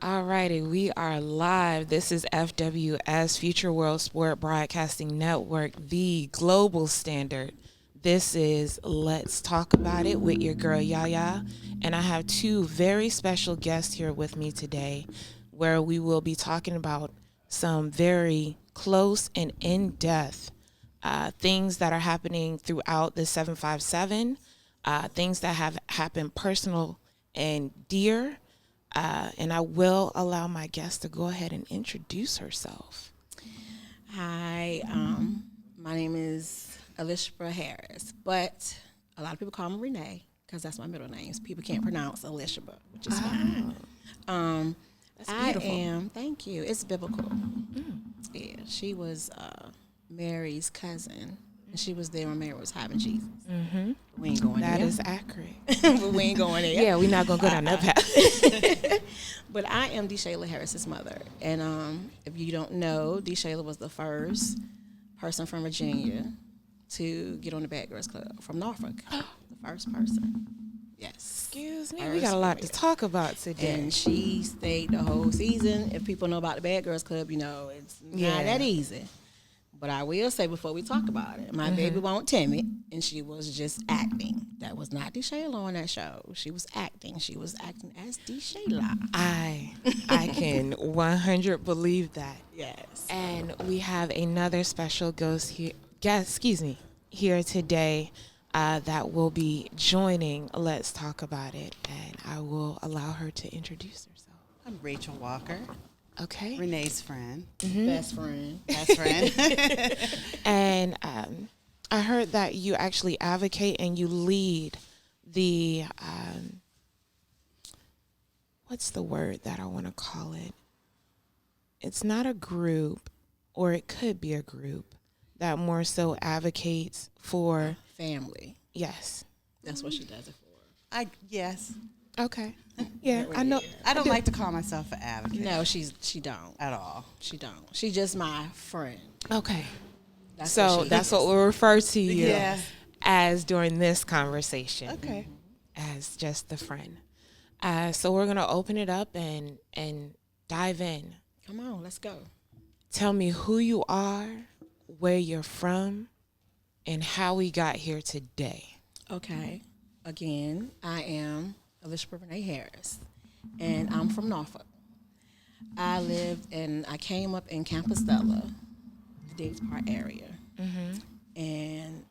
All righty, we are live. This is FWS, Future World Sport Broadcasting Network, the global standard. This is Let's Talk About It with your girl Yaya, and I have two very special guests here with me today, where we will be talking about some very close and in-depth things that are happening throughout the 757, things that have happened personal and dear. And I will allow my guest to go ahead and introduce herself. Hi, my name is Elisheba Harris, but a lot of people call me Renee because that's my middle name. So people can't pronounce Elisheba, which is fine. That's I beautiful. am. Thank you. It's biblical. Yeah, she was Mary's cousin, and she was there when Mary was having Jesus. Mm-hmm. We ain't going That there. is accurate. But we ain't going there. Yeah, we're not going to go down that path. But I am DeShayla Harris's mother, and if you don't know, DeShayla was the first person from Virginia to get on the Bad Girls Club from Norfolk. The first person. Yes. Excuse me, we got a lot to talk about today. And she stayed the whole season. If people know about the Bad Girls Club, you know it's not that easy. But I will say before we talk about it, my baby won't timid, and she was just acting. That was not DeShayla on that show. She was acting. She was acting as DeShayla. I can 100 believe that. Yes. And we have another special guest here today that will be joining Let's Talk About It. And I will allow her to introduce herself. I'm Rachel Walker, Okay. Renee's friend. Best friend. Best friend. And I heard that you actually advocate and you lead the, what's the word that I want to call it? It's not a group, or it could be a group that more so advocates for Family. yes. That's what she does it for. Yes. Okay. Yeah, I know. I don't like to call myself an advocate No, she don't. at all. She don't. She's just my friend. Okay. That's So what she that's is. what we'll refer to you Yeah. as during this conversation. Okay. As just the friend. So we're gonna open it up and dive in. Come on, let's go. Tell me who you are, where you're from, and how we got here today. Okay. Again, I am Elisheba Harris, and I'm from Norfolk. I came up in Compostela, the Diggs Park area, and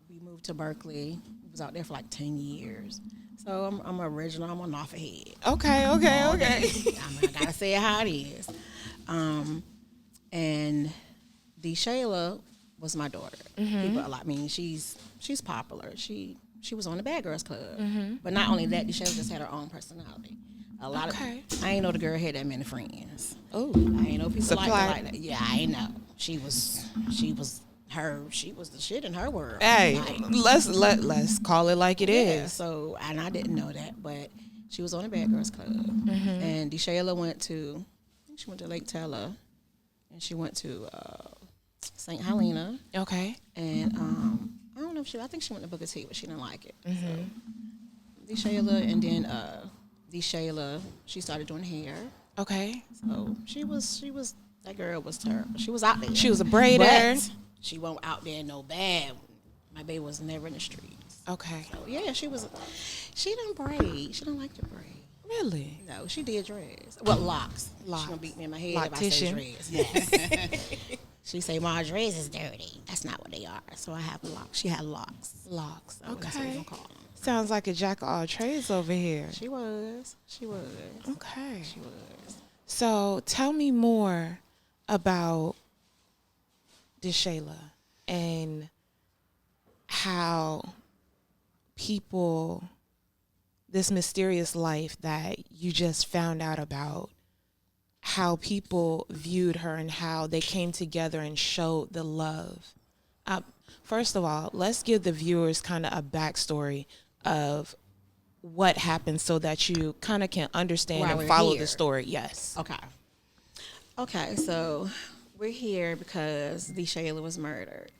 we moved to Berkeley. Was out there for like 10 years. So I'm original. I'm a Norfolk head. Okay. I gotta say it how it is. And DeShayla was my daughter. People a lot. I mean, she's popular. She was on the Bad Girls Club. But not only that, DeShayla just had her own personality. A lot of I ain't know the girl had that many friends. Oh, I ain't know people Supply. like that. Yeah, I ain't know. She was the shit in her world. hey, Like, let's call it like it is. So, and I didn't know that, but she was on the Bad Girls Club. And DeShayla went to Lake Teller, and she went to St. Helena. Okay. And I don't know if I think she went to Booker T, but she didn't like it. So, DeShayla, and then DeShayla, she started doing hair. Okay. So she was that girl was terrible. She was out there. She was a braider. But she wasn't out there no bad. My baby was never in the streets. Okay. So yeah, she didn't braid. She didn't like to braid. Really? No, she did dreads. Well, locks. Locks. She gonna beat me in my head if I say Loctician. dreads. Yes. She say my dreads is dirty. That's not what they are. So I have locks. She had locks. Locks. So that's what we Okay. gonna call them. Sounds like a jack of all trades over here. She was. Okay. She was. So tell me more about DeShayla and how this mysterious life that you just found out about, how people viewed her and how they came together and showed the love. First of all, let's give the viewers kind of a backstory of what happened so that you kind of can understand Why and we're follow here. the story. Yes. Okay, so we're here because DeShayla was murdered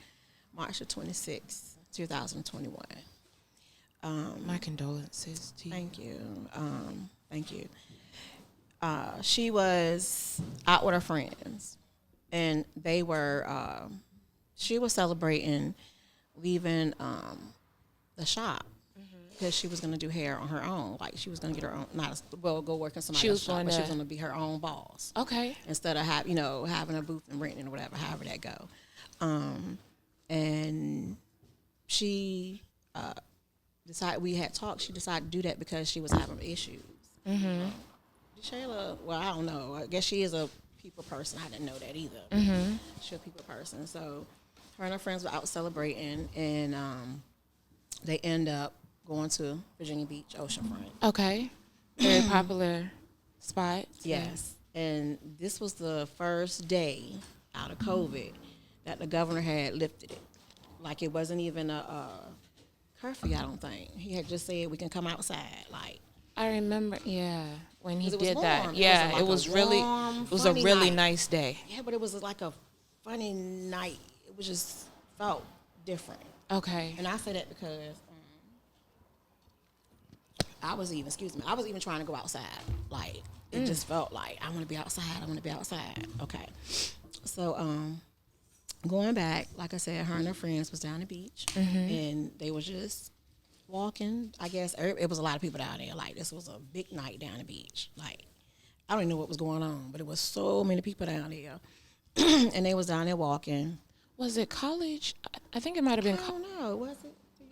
March the 26th, 2021. My condolences to you. Thank you. Thank you. she was out with her friends, and they were. She was celebrating leaving the shop because she was going to do hair on her own. Like she was going to get her own, go work in somebody else's shop, but she was going to be her own boss. Okay. Instead of having a booth and renting or whatever, however that go. And she decided, we had talked. She decided to do that because she was having issues. DeShayla, well, I don't know. I guess she is a people person. I didn't know that either. She's a people person. So her and her friends were out celebrating, and they end up going to Virginia Beach, oceanfront. Okay. Very popular spot. Yes. And this was the first day out of COVID that the governor had lifted it. Like it wasn't even a curfew, I don't think. He had just said we can come outside. Like I remember, when he did warm. that. Yeah, it was a really nice day. Yeah, but it was like a funny night. It was just felt different. Okay. And I say that because I was even trying to go outside. Like it just felt like I want to be outside. Okay. So going back, like I said, her and her friends was down the beach, and they was just walking. I guess it was a lot of people down there. Like this was a big night down the beach. Like I don't even know what was going on, but it was so many people down there, and they was down there walking. Was it college? I think it might have been. I don't know. Was it? Do you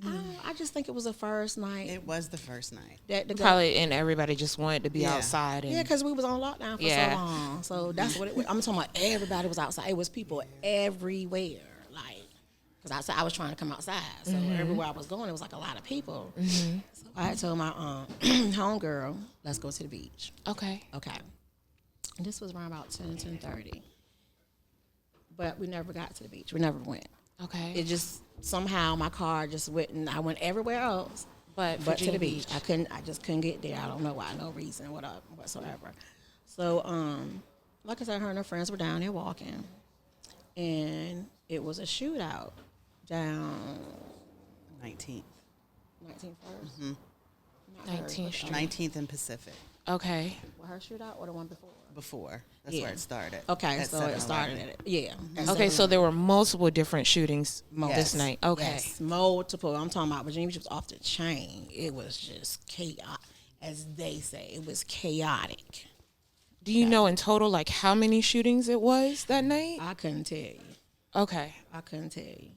remember? I just think it was the first night. It was the first night. Probably, and everybody just wanted to be outside. And, because we was on lockdown for so long. So that's what it was. I'm talking about everybody was outside. It was people everywhere. Like, because I was trying to come outside. So everywhere I was going, it was like a lot of people. So I had told my homegirl, let's go to the beach. Okay. And this was around about 10:30. But we never got to the beach. We never went. Okay. It just somehow my car just went, and I went everywhere else, but to the beach. I just couldn't get there. I don't know why, no reason whatsoever. So, like I said, her and her friends were down there walking, and it was a shootout down 19th. 19th 19th Street. 19th and Pacific. Okay. Was her shootout or the one before? Before. That's where it started. Okay, so it started at it. Yeah. Okay, so there were multiple different shootings this night. Okay. Yes, multiple. I'm talking about Virginia Beach was off the chain. It was just chaotic, as they say. It was chaotic. Do you know in total, like, how many shootings it was that night? I couldn't tell you. Okay. I couldn't tell you.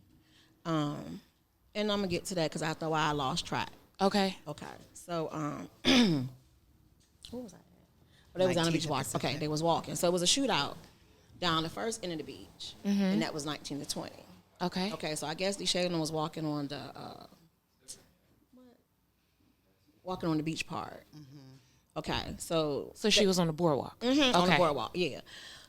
And I'm going to get to that because after a while I lost track. Okay. So, what was I at? But they was down the beach walking. Okay, they was walking. So it was a shootout down the first end of the beach, and that was 19 to 20. Okay. So I guess DeShayla was walking on the beach part. Okay, so she was on the boardwalk. on the boardwalk, yeah.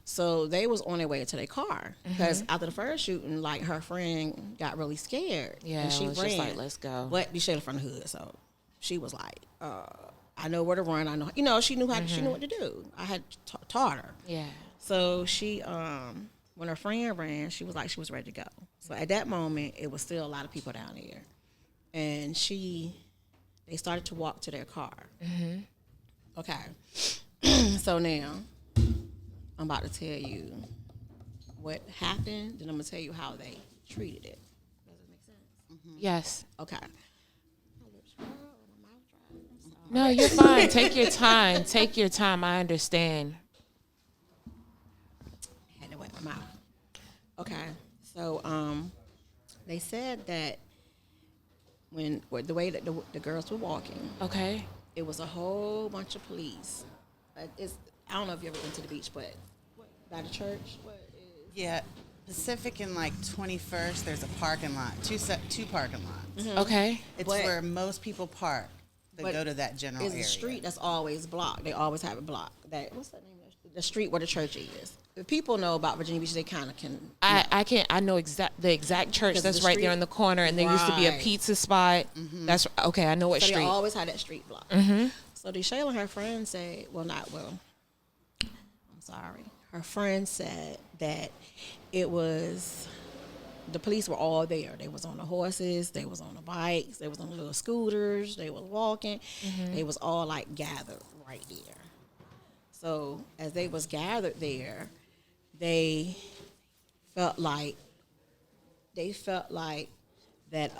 So they was on their way to their car because after the first shooting, like her friend got really scared. Yeah, and she was ran. just like, let's go. But DeShayla from the hood, so she was like, I know where to run. I know, she knew she knew what to do. I had taught her. Yeah. So she, when her friend ran, she was like, she was ready to go. So at that moment, it was still a lot of people down there, and they started to walk to their car. Okay. So now, I'm about to tell you what happened, then I'm going to tell you how they treated it. Does it make sense? Yes. Okay. No, you're fine. Take your time. Take your time. I understand. I had to wet my mouth. Okay. So, they said that the way that the girls were walking, Okay. it was a whole bunch of police. I don't know if you ever been to the beach, but by the church, Yeah, Pacific and like 21st, there's a parking lot, two parking lots. Okay. It's But- where most people park that but go to that general It's area. a street that's always blocked. They always have it blocked. What's that name? The street where the church is. If people know about Virginia Beach, they kind of can. I know the exact church 'Cause that's the right street- there in the corner, and there used to be a Right. pizza spot. That's okay. I know what So street. they always had that street blocked. So DeShayla and her friend said, I'm sorry. Her friend said that it was the police were all there. They was on the horses, they was on the bikes, they was on the little scooters, they was walking. They was all like gathered right there. So as they was gathered there, they felt like that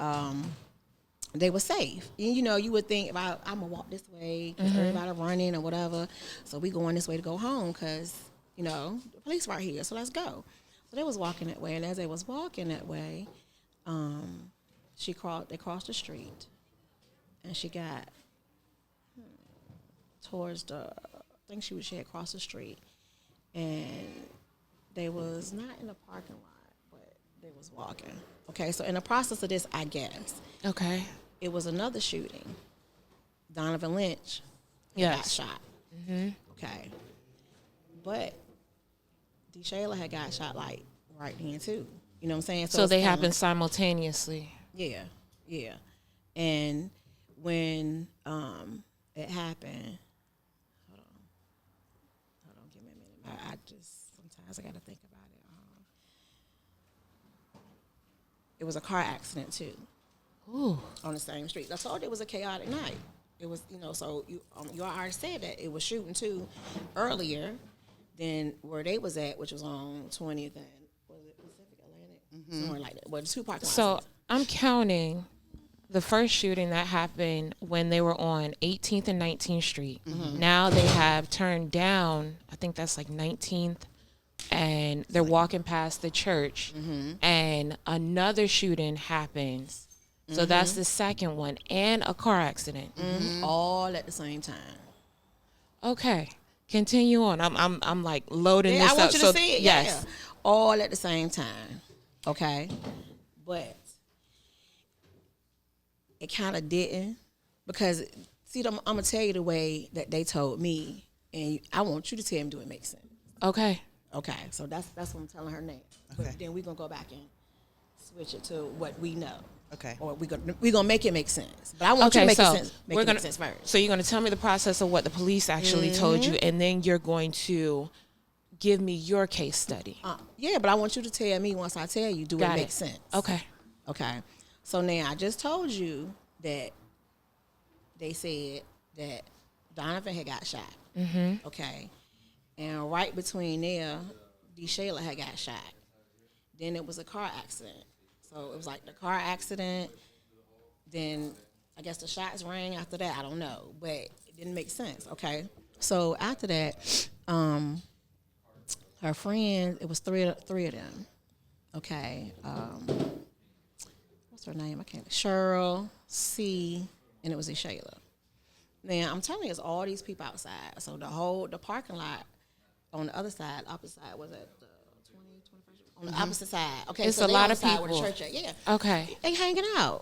they were safe. And, you know, you would think about, I'm going to walk this way because everybody running or whatever. So we going this way to go home because, you know, the police right here, so let's go. So they was walking that way, and as they was walking that way, they crossed the street, and she got towards I think she had crossed the street, and they was not in the parking lot, but they was walking. Okay, so in the process of this, I guess. Okay. It was another shooting. Donovan Lynch got shot. Okay. But DeShayla had got shot like right then too. You know what I'm saying? So they happened simultaneously. Yeah. And when it happened, hold on, give me a minute. I just sometimes I got to think about it. It was a car accident too. Ooh. On the same street. I told you it was a chaotic night. It was, you know, so you already said that it was shooting too earlier than where they was at, which was on 20th and was it Pacific Atlantic, somewhere like that. Well, the two parking lots. So I'm counting the first shooting that happened when they were on 18th and 19th Street. Now they have turned down, I think that's like 19th, and they're walking past the church, and another shooting happens. So that's the second one, and a car accident. All at the same time. Okay, continue on. I'm like loading this up. I want you to see it. Yes, Yeah. All at the same time. Okay, but it kind of didn't, because see, I'm gonna tell you the way that they told me, and I want you to tell me, do it make sense? Okay. Okay, so that's what I'm telling her now. Okay. But then we're gonna go back and switch it to what we know. Okay. Or we're gonna make it make sense. But I want you to make it sense. Make sense first. So you're gonna tell me the process of what the police actually told you, and then you're going to give me your case study. Yeah, but I want you to tell me once I tell you, do it make sense? Okay. Okay. So now I just told you that they said that Donovan had got shot. Okay. And right between there, DeShayla had got shot. Then it was a car accident. So it was like the car accident, then I guess the shots rang after that. I don't know, but it didn't make sense. Okay. So after that, her friend, it was three of them. Okay. What's her name? I can't. Cheryl, C, and it was DeShayla. Now I'm telling you, it's all these people outside. So the parking lot on the other side, opposite side, was at the 21st on the opposite side. Okay, it's so a lot of outside people. where the church at. Yeah. Okay. They hanging out.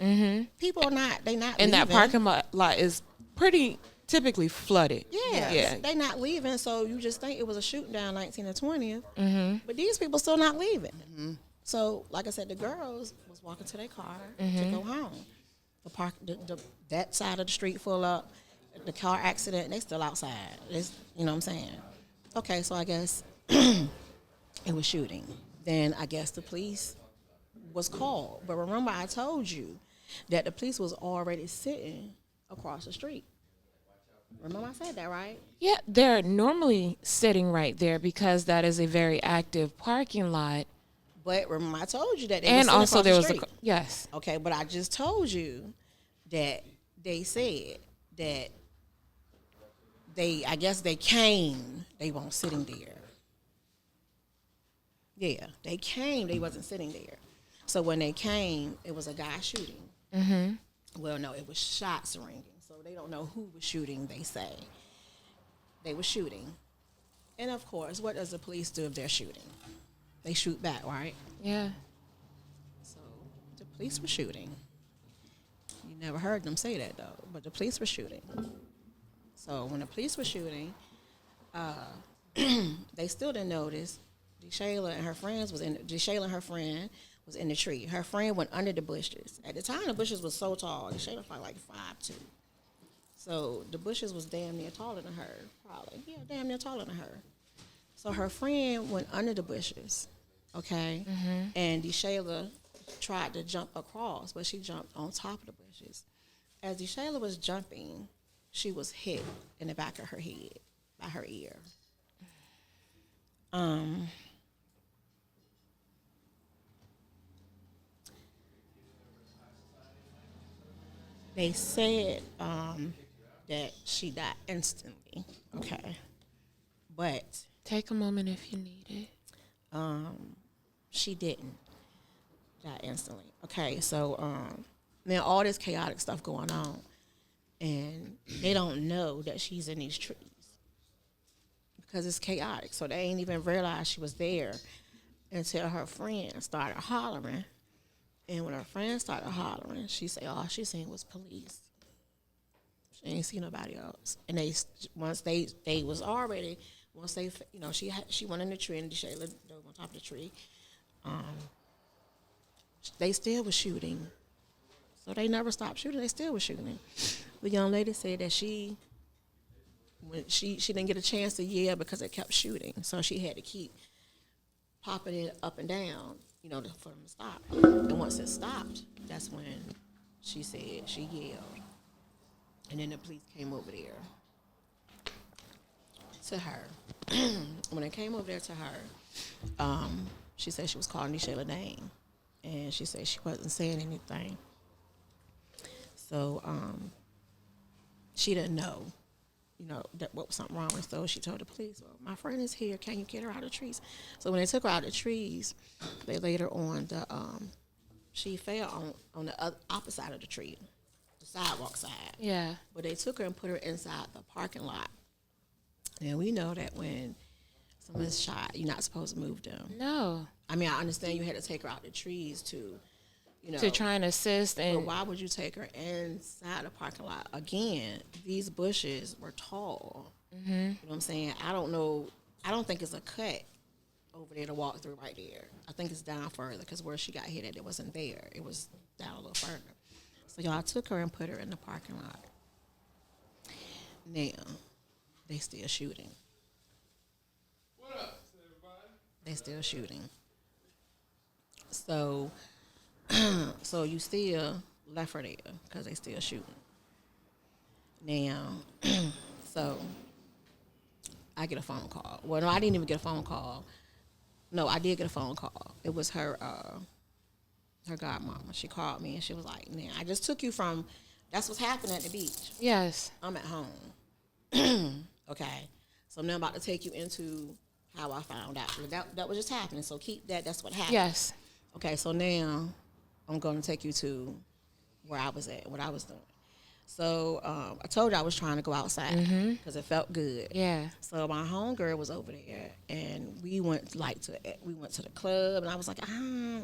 People are not. They not. And leaving. that parking lot is pretty typically flooded. Yeah. They not leaving. So you just think it was a shooting down 19th and 20th. But these people still not leaving. So like I said, the girls was walking to their car to go home. That side of the street full up. The car accident. They still outside. It's, you know what I'm saying? Okay, so I guess it was shooting. Then I guess the police was called. But remember, I told you that the police was already sitting across the street. Remember I said that, right? Yeah, they're normally sitting right there because that is a very active parking lot. But remember I told you that they And were also there was the yes. Okay, but I just told you that they said that I guess they came, they weren't sitting there. Yeah, they came, they wasn't sitting there. So when they came, it was a guy shooting. Well, no, it was shots ringing. So they don't know who was shooting, they say. They were shooting. And of course, what does the police do if they're shooting? They shoot back, right? Yeah. So the police were shooting. You never heard them say that, though. But the police were shooting. So when the police were shooting, they still didn't notice. DeShayla and her friend was in the tree. Her friend went under the bushes. At the time, the bushes was so tall. DeShayla was probably like 5'2". So the bushes was damn near taller than her, probably. Yeah, damn near taller than her. So her friend went under the bushes, okay? And DeShayla tried to jump across, but she jumped on top of the bushes. As DeShayla was jumping, she was hit in the back of her head by her ear. They said that she died instantly. Okay, but Take a moment if you need it. she didn't die instantly. Okay, so now all this chaotic stuff going on, and they don't know that she's in these trees because it's chaotic. So they ain't even realize she was there until her friend started hollering. And when her friend started hollering, she said all she seen was police. She ain't seen nobody else. And once they was already, once they, she went in the tree and DeShayla dove on top of the tree. They still was shooting. So they never stopped shooting. They still was shooting. The young lady said that she didn't get a chance to yell because it kept shooting. So she had to keep popping it up and down, for them to stop. And once it stopped, that's when she said she yelled. And then the police came over there to her. When they came over there to her, she said she was calling DeShayla's name. And she said she wasn't saying anything. So she didn't know, that what was something wrong with her. So she told the police, well, my friend is here. Can you get her out of the trees? So when they took her out of the trees, they laid her on the, she fell on the opposite side of the tree, the sidewalk side. Yeah. But they took her and put her inside the parking lot. And we know that when someone's shot, you're not supposed to move them. No. I mean, I understand you had to take her out the trees to try and assist. But And why would you take her inside the parking lot? Again, these bushes were tall. Mm-hmm. You know what I'm saying? I don't know. I don't think it's a cut over there to walk through right there. I think it's down further because where she got hit at, it wasn't there. It was down a little further. So y'all took her and put her in the parking lot. Now, they still shooting. What up, everybody? They still shooting. So you still left her there because they still shooting. Now, so I get a phone call. Well, no, I didn't even get a phone call. No, I did get a phone call. It was her godmama. She called me and she was like, "Now, I just took you from. That's what's happening at the beach. yes. I'm at home. Okay, so now I'm about to take you into how I found out. That was just happening. So keep that. That's what happened. Yes. Okay, so now I'm going to take you to where I was at, what I was doing. So I told you I was trying to go outside because it felt good. Yeah. So my homegirl was over there, and we went to the club, and I was like,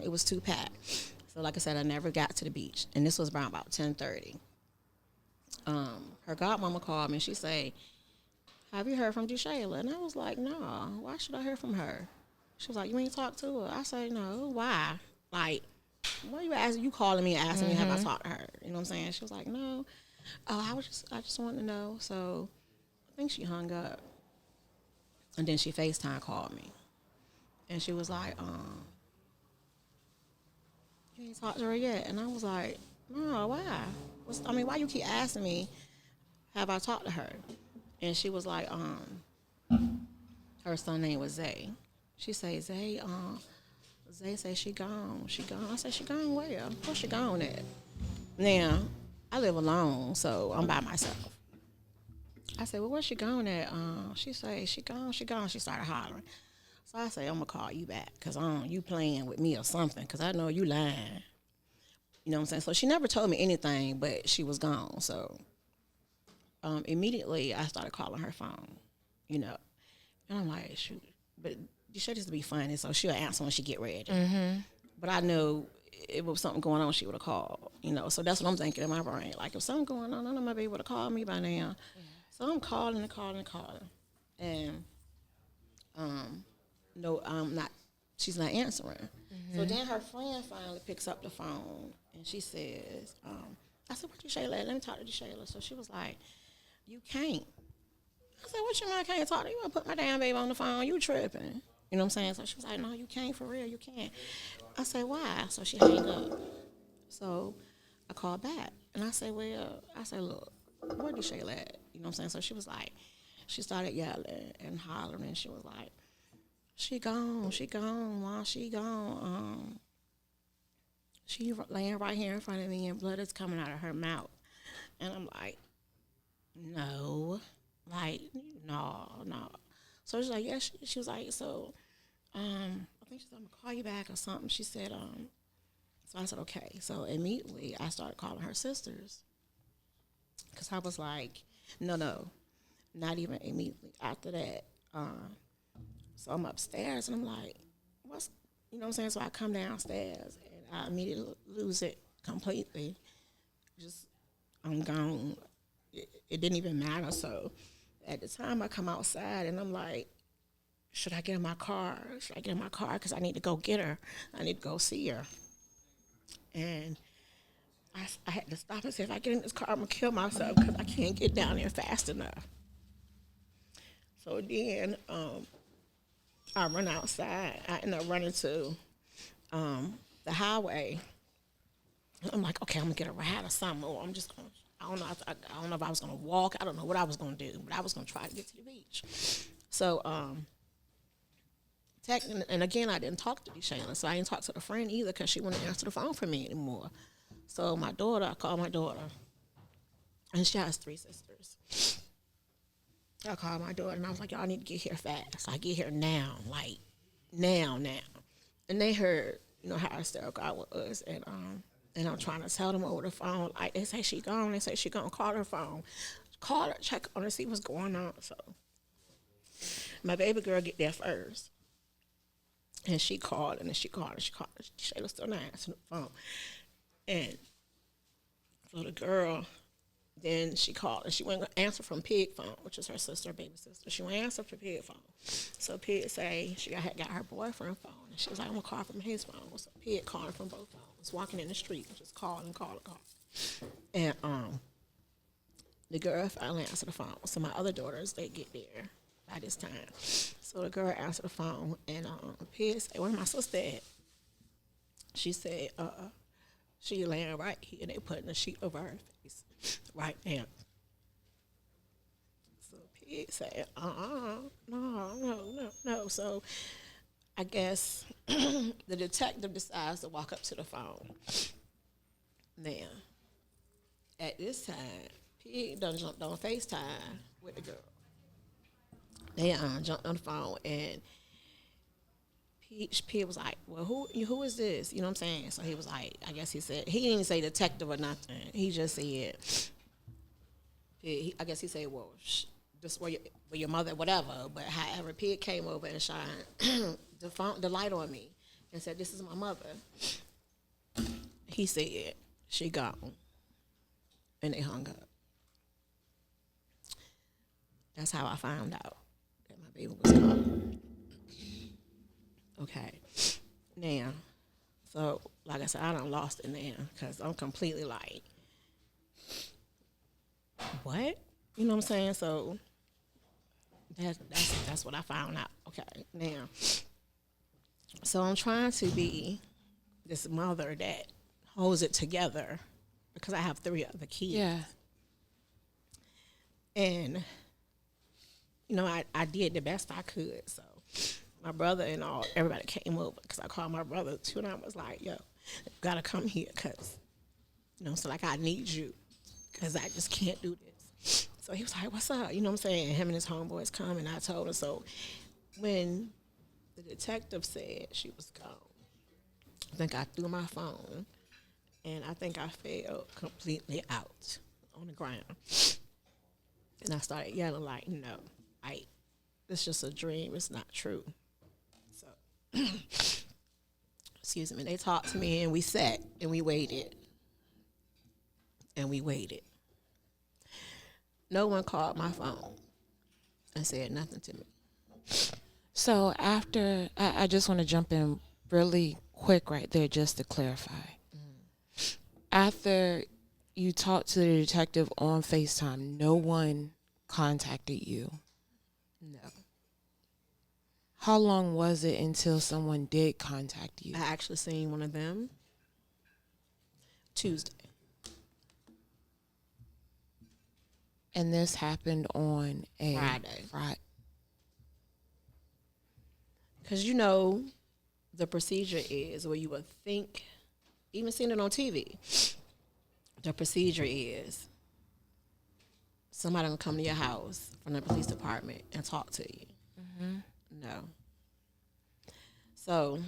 it was too packed. So like I said, I never got to the beach, and this was around about 10:30. Her godmama called me, and she said, "Have you heard from DeShayla?" And I was like, "No, why should I hear from her?" She was like, "You ain't talked to her?" I said, "No, why? Like, what are you asking? You calling me and asking me have I talked to her?" You know what I'm saying? She was like, "No. Oh, I just wanted to know." So I think she hung up. And then she FaceTime called me. And she was like, "You ain't talked to her yet?" And I was like, "No, why? Why you keep asking me, have I talked to her?" And she was like, her son name was Zay. She said, Zay said she gone. She gone. I said, she gone where? Where she gone at? Now, I live alone, so I'm by myself. I said, well, where's she gone at? She said, she gone. She started hollering. So I said, I'm going to call you back because you playing with me or something because I know you lying. You know what I'm saying? So she never told me anything, but she was gone. So immediately I started calling her phone, And I'm like, shoot. But you should just be funny, so she'll answer when she get ready. Mm-hmm. But I know if it was something going on, she would have called, So that's what I'm thinking in my brain. Like, if something going on, I know my baby would have called me by now. Yeah. So I'm calling. And, no, she's not answering. Mm-hmm. So then her friend finally picks up the phone, and she says, I said, where DeShayla at? Let me talk to DeShayla. So she was like, you can't. I said, what you mean I can't talk to you? I put my damn baby on the phone. You tripping. You You know what I'm saying? So she was like, no, you can't, for real, you can't. I said, why? So she hung up. So I called back, and I said, well, look, where DeShayla at? You know what I'm saying? So she was like, she started yelling and hollering, and she was like, she gone, Mom, she gone. She laying right here in front of me, and blood is coming out of her mouth. And I'm like, no, like, no. So she's like, yeah, she was like, so, I think she said, I'm gonna call you back or something. She said, so I said, okay. So immediately I started calling her sisters. Because I was like, no, not even immediately after that. So I'm upstairs and I'm like, what's, you know what I'm saying? So I come downstairs and I immediately lose it completely. Just, I'm gone. It didn't even matter. So at the time I come outside and I'm like, should I get in my car? Because I need to go get her. I need to go see her. And I had to stop and say, if I get in this car, I'm going to kill myself because I can't get down there fast enough. So then I run outside. I end up running to the highway. I'm like, okay, I'm going to get a ride or something. Or I'm just going to, I don't know if I was going to walk. I don't know what I was going to do, but I was going to try to get to the beach. So, and again, I didn't talk to DeShayla, so I didn't talk to the friend either because she wouldn't answer the phone for me anymore. So I called my daughter, and she has 3 sisters. I called my daughter, and I was like, y'all need to get here fast. I get here now, like now. And they heard, you know, how hysterical I was, and I'm trying to tell them over the phone, like, they say she gone, call her phone. Call her, check on her, see what's going on. So my baby girl get there first. And she called. Shayla still not answering the phone. And so the girl, then she called, and she wouldn't answer from Pig phone, which is her sister, baby sister. She wouldn't answer from Pig phone. So Pig say she got her boyfriend phone, and she was like, I'm gonna call from his phone. So Pig calling from both phones, walking in the street, just calling. And the girl finally answered the phone. So my other daughters, they get there by this time. So the girl answered the phone, and Pig said, where my sister at? She said, she laying right here. They putting a sheet over her face right now. So Pig said, no. So I guess the detective decides to walk up to the phone. Now, at this time, Pig done jumped on FaceTime with the girl. They jumped on the phone, and Pig was like, well, who is this? You know what I'm saying? So he was like, I guess he said, he didn't say detective or nothing. He just said, I guess he said, well, this where your mother, whatever. But however, Pig came over and shined the light on me and said, this is my mother. He said, she gone. And they hung up. That's how I found out that my baby was gone. Okay. Now, so like I said, I done lost it now because I'm completely like, what? You know what I'm saying? So that's what I found out. Okay. Now, so I'm trying to be this mother that holds it together because I have 3 other kids. Yeah. And, you know, I did the best I could. So my brother and everybody came over because I called my brother too, and I was like, yo, you got to come here because, you know, so like I need you because I just can't do this. So he was like, what's up? You know what I'm saying? Him and his homeboys come, and I told him. So when the detective said she was gone, I think I threw my phone, and I think I fell completely out on the ground. And I started yelling like, no, it's just a dream. It's not true. So, excuse me. They talked to me, and we sat, and we waited. And we waited. No one called my phone and said nothing to me. So after, I just want to jump in really quick right there just to clarify. After you talked to the detective on FaceTime, no one contacted you? No. How long was it until someone did contact you? I actually seen one of them Tuesday. And this happened on a Friday. Because you know, the procedure is where you would think, even seeing it on TV, the procedure is somebody gonna come to your house from the police department and talk to you. Mm-hmm. No. So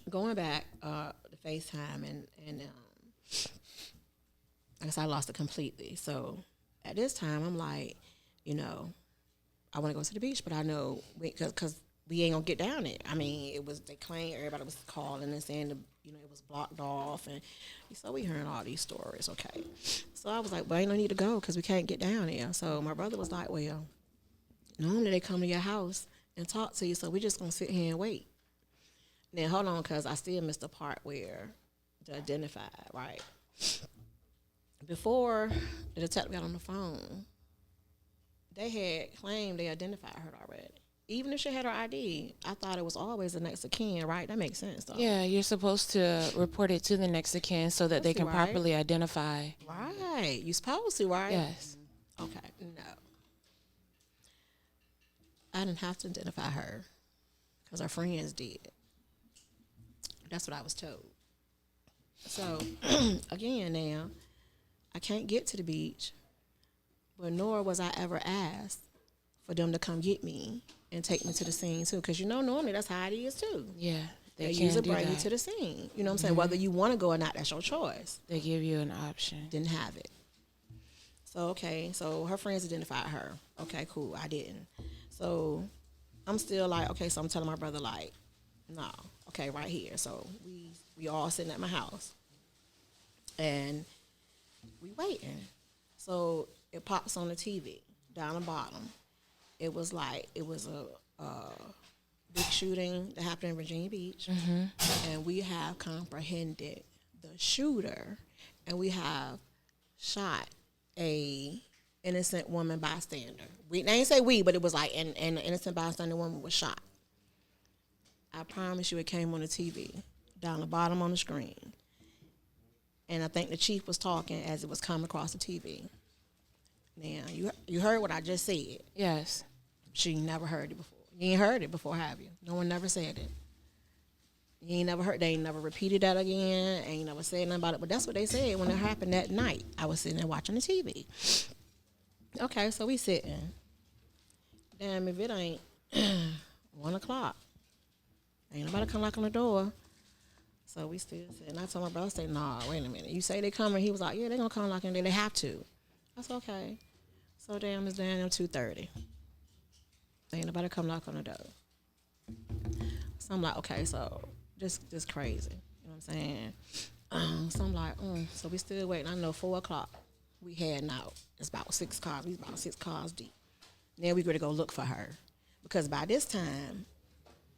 going back the FaceTime and I guess I lost it completely. So at this time, I'm like, you know, I want to go to the beach, but I know because we ain't gonna get down there. I mean, they claimed everybody was calling and saying it was blocked off, and so we hearing all these stories. Okay, so I was like, well, ain't no need to go because we can't get down there. So my brother was like, well, normally they come to your house and talk to you, so we just gonna sit here and wait. Now hold on, cause I still missed the part where the identified, right? Before the detective got on the phone, they had claimed they identified her already. Even if she had her ID, I thought it was always the next of kin, right? That makes sense, though. Yeah, you're supposed to report it to the next of kin so that they can properly identify. Right. You supposed to, right? Yes. Okay. No. I didn't have to identify her because her friends did. That's what I was told. So, again, now, I can't get to the beach, but nor was I ever asked for them to come get me and take me to the scene, too. Because, normally that's how it is, too. Yeah. They usually bring you to the scene. You know what I'm saying? Whether you want to go or not, that's your choice. They give you an option. Didn't have it. So, okay. So, her friends identified her. Okay, cool. I didn't. So, I'm still like, okay, so I'm telling my brother, like, no. Okay, right here. So, we all sitting at my house. And we waiting. So, it pops on the TV down the bottom. It was a big shooting that happened in Virginia Beach. Mm-hmm. And we have comprehended the shooter, and we have shot a innocent woman bystander. They ain't say we, but it was like an innocent bystander woman was shot. I promise you it came on the TV, down the bottom on the screen. And I think the chief was talking as it was coming across the TV. Now, you heard what I just said. Yes. She never heard it before. You ain't heard it before, have you? No one never said it. You ain't never heard. They ain't never repeated that again. Ain't never said nothing about it. But that's what they said when it happened that night. I was sitting there watching the TV. Okay, so we sitting. Damn, if it ain't 1 o'clock, ain't nobody come knock on the door. So we still sitting. I told my brother, I said, nah, wait a minute. You say they coming? He was like, yeah, they gonna come knock on the door. They have to. I said, okay. So damn, it's down 2:30. Ain't nobody come knock on the door. So I'm like, okay, so just crazy. You know what I'm saying? So I'm like, so we still waiting. I know 4 o'clock. We heading out. It's about 6 cars. We about 6 cars deep. Then we going to go look for her. Because by this time,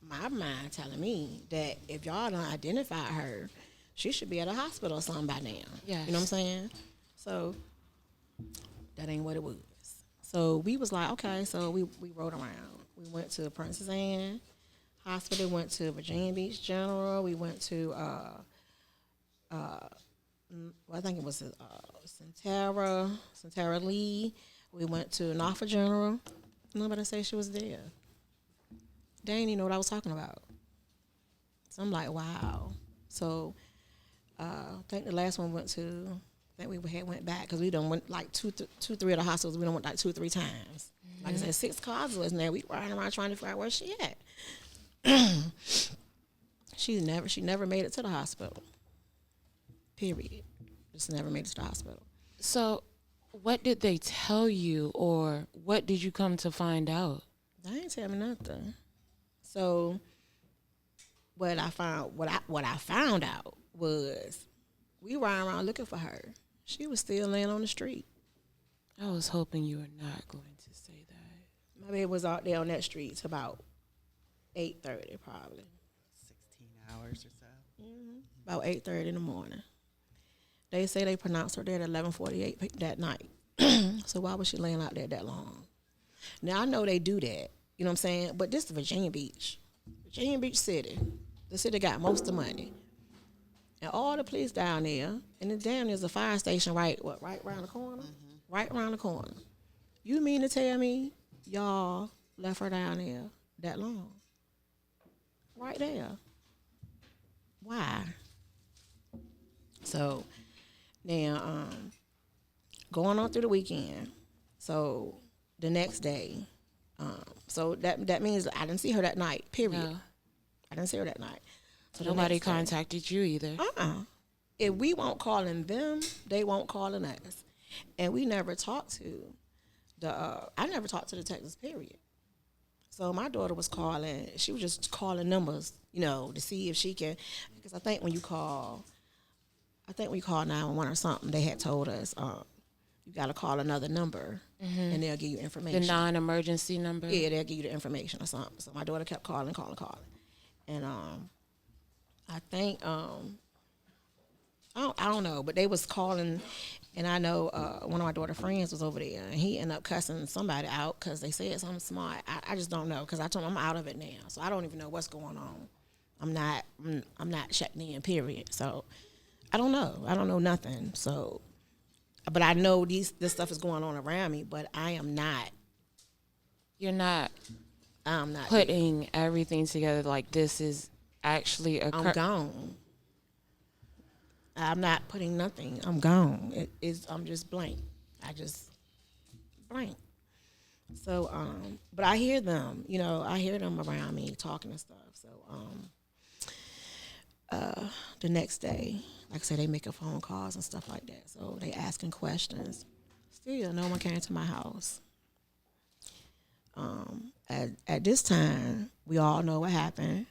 my mind telling me that if y'all don't identify her, she should be at a hospital or something by now. Yes. You know what I'm saying? So that ain't what it was. So we was like, okay, so we rode around. We went to Princess Anne Hospital, went to Virginia Beach General, we went to I think it was Centera Lee. We went to Norfolk General. Nobody said she was there. They didn't even know what I was talking about. So I'm like, wow. So I think the last one went to, I think we went back because we done went like two, three of the hospitals. We done went like 2 or 3 times. Mm-hmm. Like I said, 6 cars was in there. We riding around trying to figure out where she at. She never made it to the hospital. Period. Just never made it to the hospital. So what did they tell you, or what did you come to find out? They ain't tell me nothing. So what I found out was we riding around looking for her. She was still laying on the street. I was hoping you were not going to say that. My baby was out there on that street till about 8:30 probably. 16 hours or so. Mm-hmm. About 8:30 in the morning. They say they pronounced her dead at 11:48 that night. So why was she laying out there that long? Now, I know they do that You know what I'm saying? But this is Virginia Beach City. The city got most of the money. And all the police down there, and then down there's a fire station right around the corner? Right around the corner. You mean to tell me y'all left her down there that long? Right there. Why? So now, going on through the weekend. So the next day, so that means I didn't see her that night. Period. No. I didn't see her that night. So Nobody contacted you either. If we won't calling them, they won't calling us, and we never talked to I never talked to the detectives. Period. So my daughter was calling. She was just calling numbers, to see if she can. Because I think when you call 911 or something, they had told us you got to call another number, and they'll give you information. The non-emergency number. Yeah, they'll give you the information or something. So my daughter kept calling, and I think I don't know, but they was calling, and I know one of my daughter's friends was over there, and he ended up cussing somebody out because they said something smart. I just don't know, because I told him I'm out of it now, so I don't even know what's going on. I'm not checking in. Period. So I don't know. I don't know nothing. So, but I know this stuff is going on around me, but I am not. You're not. I'm not putting everything together like this is actually I'm gone. I'm not putting nothing. I'm gone. I'm just blank. I just blank. So, but I hear them. I hear them around me talking and stuff. So, the next day, like I said, they making phone calls and stuff like that. So they asking questions. Still, no one came to my house. At this time, we all know what happened.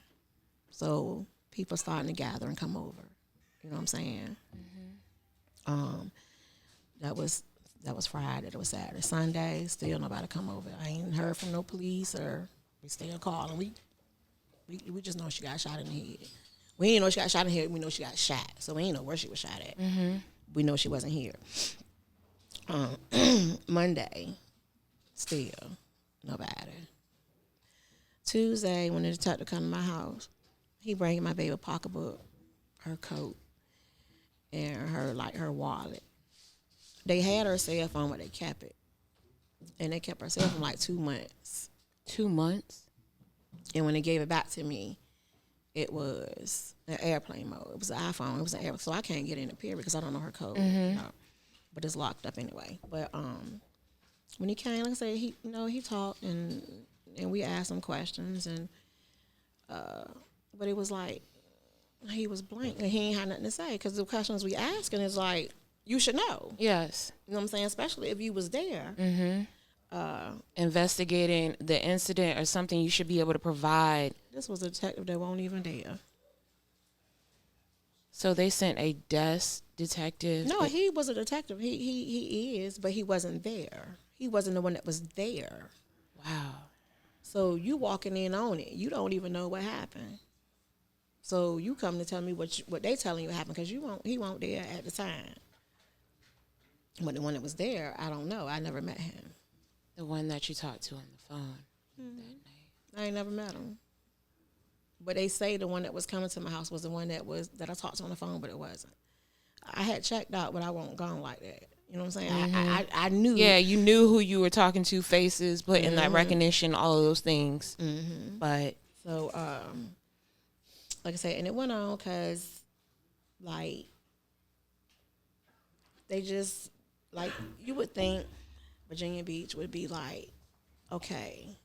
So people starting to gather and come over. You know what I'm saying? That was Friday. That was Saturday. Sunday, still nobody come over. I ain't heard from no police, or we still calling. We just know she got shot in the head. We didn't know she got shot in the head. We know she got shot. So we didn't know where she was shot at. We know she wasn't here. Monday, still nobody. Tuesday, when the detective come to my house, he bringing my baby pocketbook, her coat, and her wallet. They had her cell phone, but they kept it. And they kept her cell phone like 2 months. 2 months? And when they gave it back to me, it was an airplane mode. It was an iPhone. It was an airplane. So I can't get in the period because I don't know her code. But it's locked up anyway. But when he came, like I said, he talked and we asked him questions, and but it was like he was blank and he ain't had nothing to say, because the questions we asking is like, you should know. Yes. You know what I'm saying? Especially if you was there. Investigating the incident or something, you should be able to provide. This was a detective that wasn't even there. So they sent a desk detective? No, he was a detective. He is, but he wasn't there. He wasn't the one that was there. Wow. So you walking in on it. You don't even know what happened. So you come to tell me what they telling you happened, because he won't there at the time. But the one that was there, I don't know. I never met him. The one that you talked to on the phone that night. I ain't never met him. But they say the one that was coming to my house was the one that I talked to on the phone, but it wasn't. I had checked out, but I wasn't gone like that. You know what I'm saying? I knew. Yeah, you knew who you were talking to, faces, putting that recognition, all of those things. But so, like I said, and it went on because, like, they just, like, you would think Virginia Beach would be like, okay,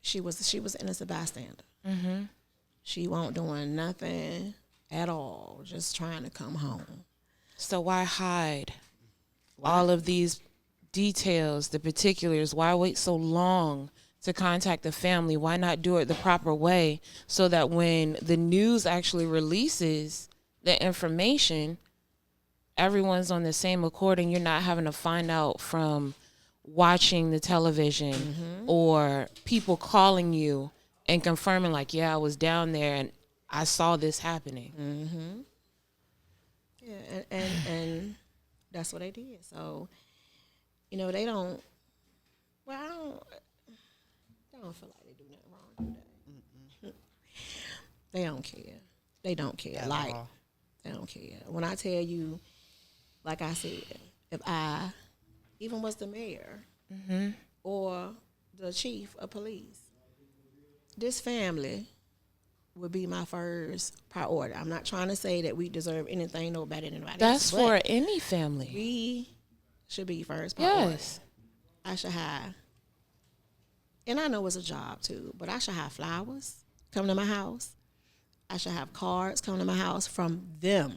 she was an innocent bystander. She won't doing nothing at all, just trying to come home. So why hide all of these details, the particulars? Why wait so long to contact the family? Why not do it the proper way, so that when the news actually releases the information, everyone's on the same accord and you're not having to find out from watching the television or people calling you and confirming, like, yeah, I was down there and I saw this happening. Yeah, and that's what they did. So, they don't. Well, don't feel like they do nothing wrong today. They don't care. They don't care. Like, they don't care. When I tell you, like I said, if I even was the mayor or the chief of police, this family would be my first priority. I'm not trying to say that we deserve anything no better than anybody else. That's for any family. We should be first priority. Yes. I should have, and I know it's a job too, but I should have flowers come to my house. I should have cards come to my house from them.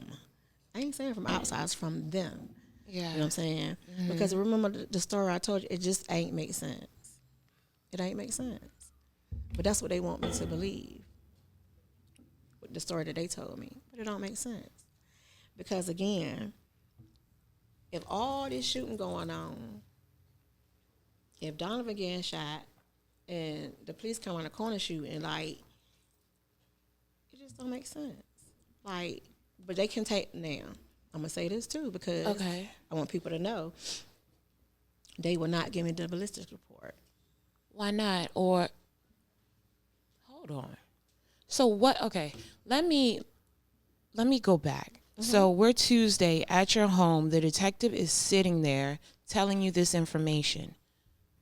I ain't saying from outside, it's from them. Yeah. You know what I'm saying? Because remember the story I told you, it just ain't make sense. It ain't make sense. But that's what they want me to believe. With the story that they told me. But it don't make sense. Because again, if all this shooting going on, if Donovan getting shot and the police come on the corner shooting, like, it just don't make sense. Like, but they can take, now, I'm going to say this too, because I want people to know they will not give me the ballistics report. Why not? Or, hold on. So what, okay, let me go back. So we're Tuesday at your home. The detective is sitting there telling you this information.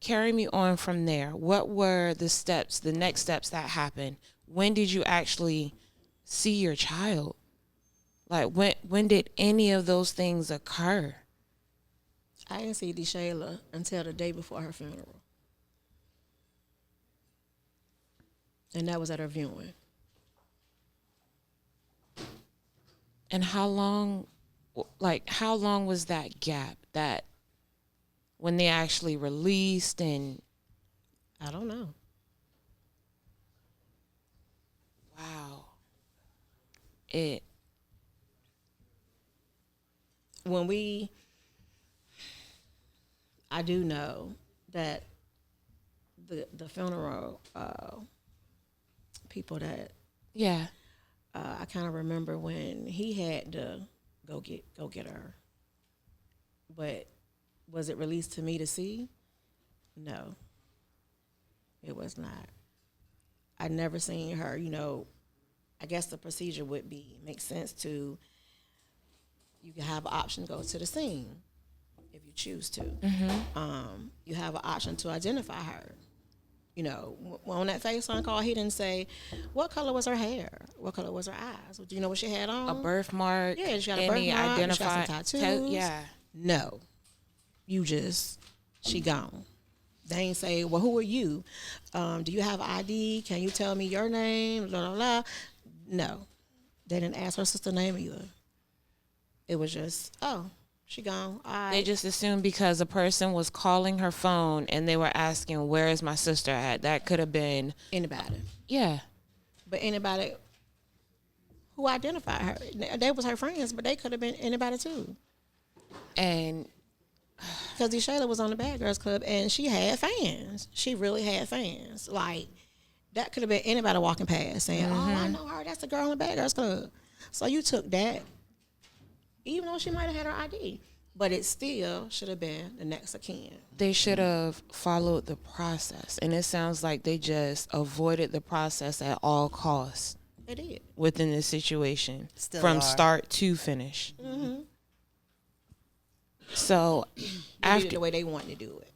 Carry me on from there. What were the steps, the next steps that happened? When did you actually see your child? Like, when did any of those things occur? I didn't see DeShayla until the day before her funeral. And that was at her viewing. And how long was that gap, that when they actually released? And I don't know. wow. I do know that the funeral people that I kind of remember when he had to go get her, but was it released to me to see? No, it was not. I never seen her. You know, I guess the procedure would make sense to. You can have an option to go to the scene if you choose to. You have an option to identify her. You know, on that FaceTime call, he didn't say, what color was her hair? What color was her eyes? Do you know what she had on? A birthmark? Yeah, she got a any birthmark. identified She got some tattoos. Yeah. No. She gone. They ain't say, well, who are you? Do you have ID? Can you tell me your name? Blah, blah, blah. No. They didn't ask her sister's name either. It was just, oh, she gone. All right. They just assumed because a person was calling her phone and they were asking, where is my sister at? That could have been anybody. Yeah. But anybody who identified her. They was her friends, but they could have been anybody too. And because DeShayla was on the Bad Girls Club and she had fans. She really had fans. Like, that could have been anybody walking past saying, oh, I know her. That's the girl on the Bad Girls Club. So you took that, even though she might have had her ID. But it still should have been the next of kin. They should have followed the process. And it sounds like they just avoided the process at all costs. They did. Within this situation. Still from are. start to finish. So They did it the way they wanted to do it.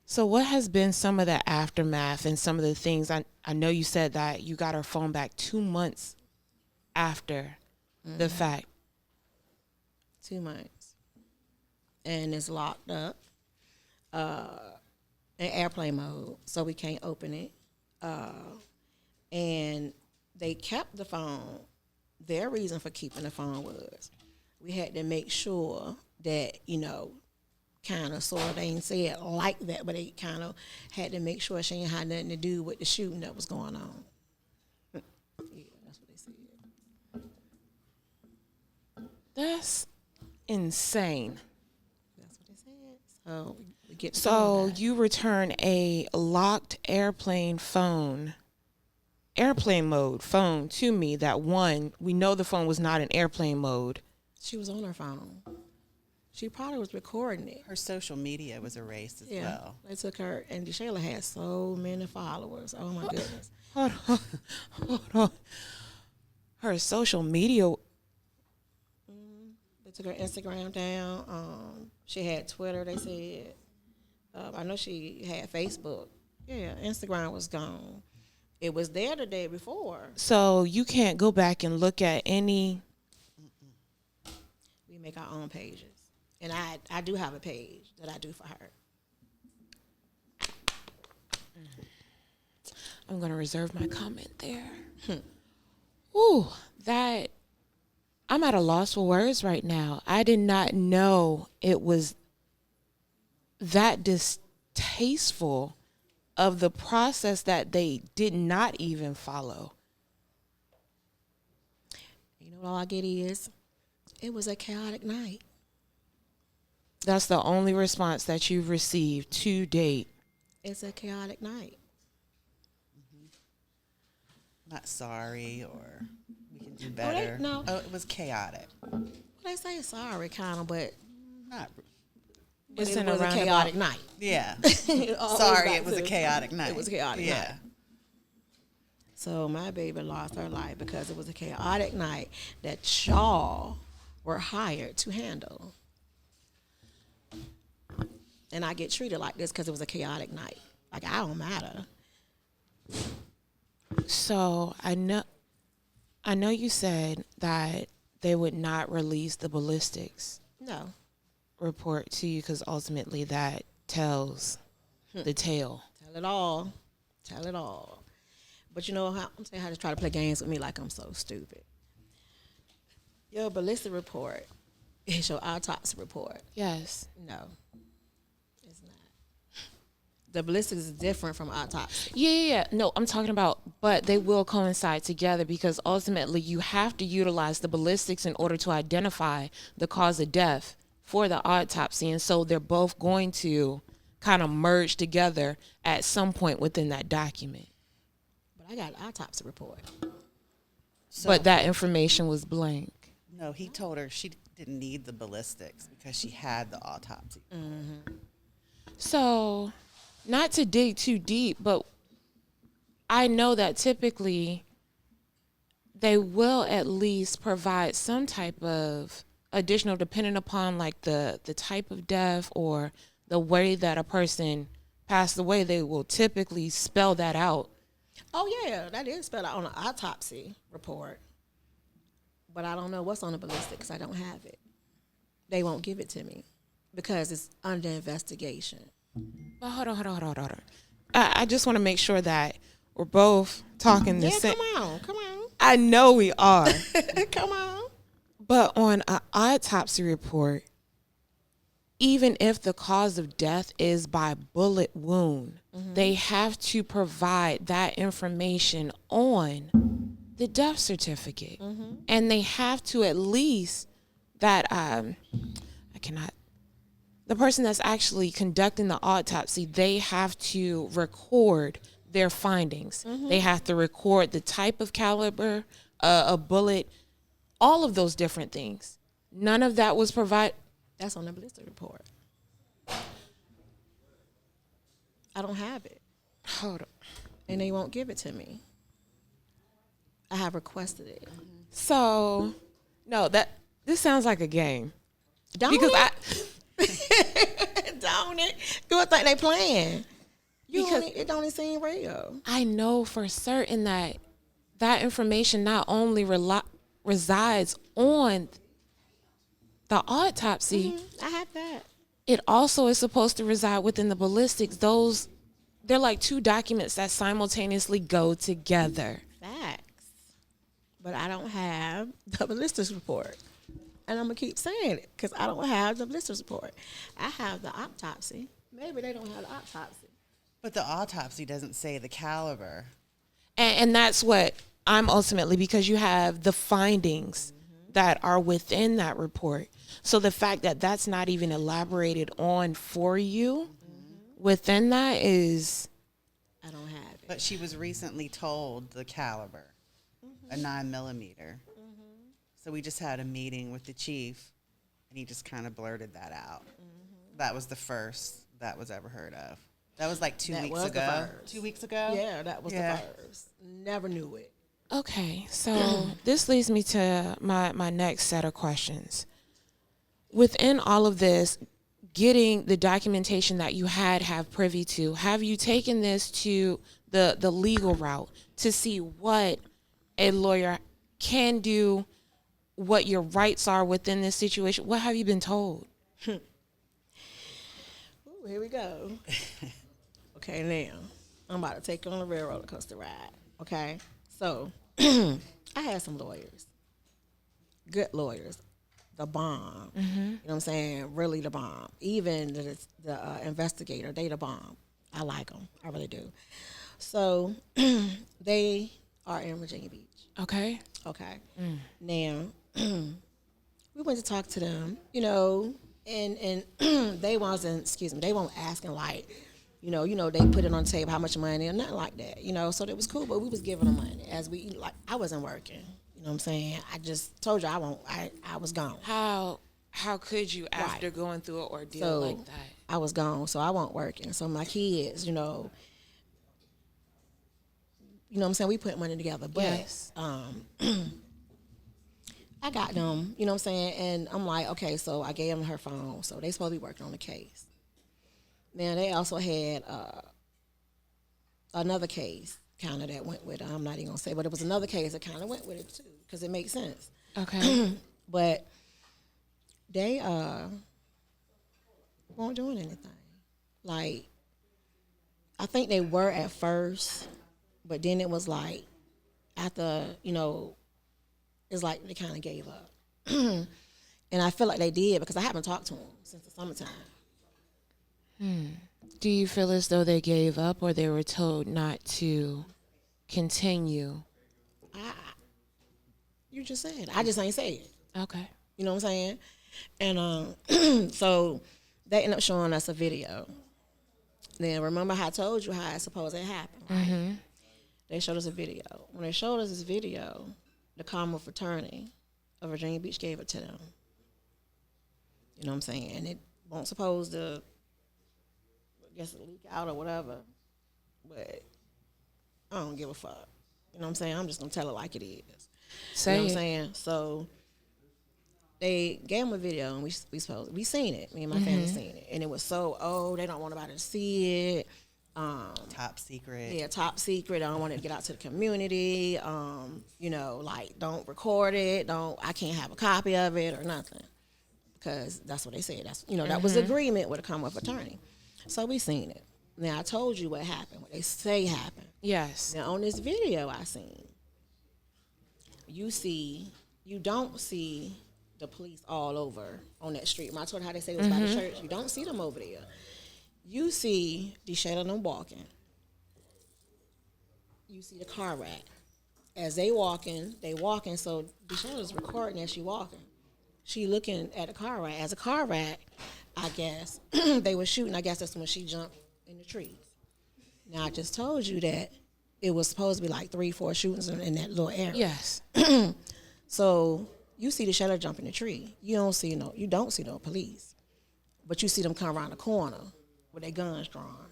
So what has been some of the aftermath and some of the things? I know you said that you got her phone back 2 months after the fact. 2 months. And it's locked up in airplane mode, so we can't open it. And they kept the phone. Their reason for keeping the phone was we had to make sure that, you know, kind of sort of, they ain't say it like that, but they kind of had to make sure she ain't had nothing to do with the shooting that was going on. Yeah, that's what they said. That's insane. That's what they said. So we get. So you return a locked airplane mode phone to me. That one, we know the phone was not in airplane mode. She was on her phone. She probably was recording it. Her social media was erased as well. They took her, and DeShayla had so many followers. Oh, my goodness. Hold on. Her social media. They took her Instagram down. She had Twitter, they said. I know she had Facebook. Yeah, Instagram was gone. It was there the day before. So you can't go back and look at any. We make our own pages. And I do have a page that I do for her. I'm going to reserve my comment there. Ooh, that. I'm at a loss for words right now. I did not know it was that distasteful of the process that they did not even follow. You know what all I get is, it was a chaotic night. That's the only response that you've received to date. It's a chaotic night. Not sorry, or we can do better. No. Oh, it was chaotic. Well, they say sorry, kind of, but Not. But It's it in a was a roundabout. chaotic night. Yeah. Always Sorry, back it was a to- chaotic night. It was a chaotic yeah. night. So my baby lost her life because it was a chaotic night that y'all were hired to handle. And I get treated like this because it was a chaotic night. Like, I don't matter. So I know you said that they would not release the ballistics No. report to you because ultimately that tells the tale. Tell it all. Tell it all. But you know how I'm saying how to try to play games with me like I'm so stupid. Your ballistic report is your autopsy report. Yes. No, it's not. The ballistics is different from autopsy. Yeah. No, I'm talking about, but they will coincide together because ultimately you have to utilize the ballistics in order to identify the cause of death for the autopsy. And so they're both going to kind of merge together at some point within that document. But I got an autopsy report. So, But that information was blank. no, he told her she didn't need the ballistics because she had the autopsy. So, not to dig too deep, but I know that typically they will at least provide some type of additional, depending upon like the type of death or the way that a person passed away, they will typically spell that out. Oh, yeah, that is spelled out on an autopsy report. But I don't know what's on the ballistic because I don't have it. They won't give it to me because it's under investigation. But hold on. I just want to make sure that we're both talking the Yeah, same. come on. I know we are. Come on. But on an autopsy report, even if the cause of death is by bullet wound, they have to provide that information on the death certificate. And they have to at least the person that's actually conducting the autopsy, they have to record their findings. They have to record the type of caliber, a bullet, all of those different things. None of that was provided. That's on the ballistic report. I don't have it. Hold on. And they won't give it to me. I have requested it. So, no, this sounds like a game. Don't Because it? Don't it? You would think they playing. Because- It don't even seem real. I know for certain that information not only resides on the autopsy, I have that. it also is supposed to reside within the ballistics. They're like two documents that simultaneously go together. Facts. But I don't have the ballistics report. And I'm going to keep saying it because I don't have the ballistics report. I have the autopsy. Maybe they don't have the autopsy. But the autopsy doesn't say the caliber. And that's what I'm ultimately, because you have the findings that are within that report. So the fact that that's not even elaborated on for you within that is... I don't have it. But she was recently told the caliber, a 9mm. So we just had a meeting with the chief, and he just kind of blurted that out. That was the first that was ever heard of. That was like 2 weeks ago. 2 weeks ago? Yeah, that was the first. Never knew it. Okay, so this leads me to my next set of questions. Within all of this, getting the documentation that you have privy to, have you taken this to the legal route to see what a lawyer can do, what your rights are within this situation? What have you been told? Ooh, here we go. Okay, now I'm about to take you on a real roller coaster ride. Okay, so I had some lawyers, good lawyers, the bomb. You know what I'm saying? Really the bomb. Even the investigator, they the bomb. I like them. I really do. So they are in Virginia Beach. Okay. Okay. Now we went to talk to them, you know, and they weren't asking like, you know, they put it on the table how much money or nothing like that, you know. So it was cool, but we was giving them money as we like. I wasn't working, you know what I'm saying. I just told you I was gone. How could you after going through an ordeal like that? I was gone, so I wasn't working. So my kids, you know what I'm saying, we put money together. But Yes. I got them, you know what I'm saying, and I'm like, okay, so I gave them her phone, so they supposed to be working on the case. Now they also had another case kind of that went with it. I'm not even gonna say, but it was another case that kind of went with it too, because it makes sense. Okay. But they weren't doing anything. Like, I think they were at first, but then it was like after, you know, it's like they kind of gave up. And I feel like they did because I haven't talked to them since the summertime. Do you feel as though they gave up or they were told not to continue? You just said it. I just ain't say it. Okay. You know what I'm saying? And so they ended up showing us a video. Then remember how I told you how I suppose it happened, right? They showed us a video. When they showed us this video, the Commonwealth Fraternity of Virginia Beach gave it to them. You know what I'm saying? And it won't supposed to, I guess, leak out or whatever. But I don't give a fuck. You know what I'm saying? I'm just going to tell it like it is. Say you know what it. I'm saying? So they gave them a video, and we seen it. Me and my family seen it. And it was so, they don't want nobody to see it. Top secret. Yeah, top secret. I don't want it to get out to the community. You know, like, don't record it. I can't have a copy of it or nothing. Because that's what they said. That's, you know, that was the agreement with the Commonwealth Attorney. So we seen it. Now, I told you what happened, what they say happened. Yes. Now, on this video I seen, you don't see the police all over on that street. When I told you how they say it was by the church, you don't see them over there. You see DeShayla and them walking. You see the car wreck. As they walking, so DeShayla's recording as she walking. She looking at the car wreck. As a car wreck, I guess, they were shooting. I guess that's when she jumped in the trees. Now, I just told you that it was supposed to be like 3-4 shootings in that little area. Yes. So you see DeShayla jump in the tree. You don't see no police. But you see them come around the corner with their guns drawn.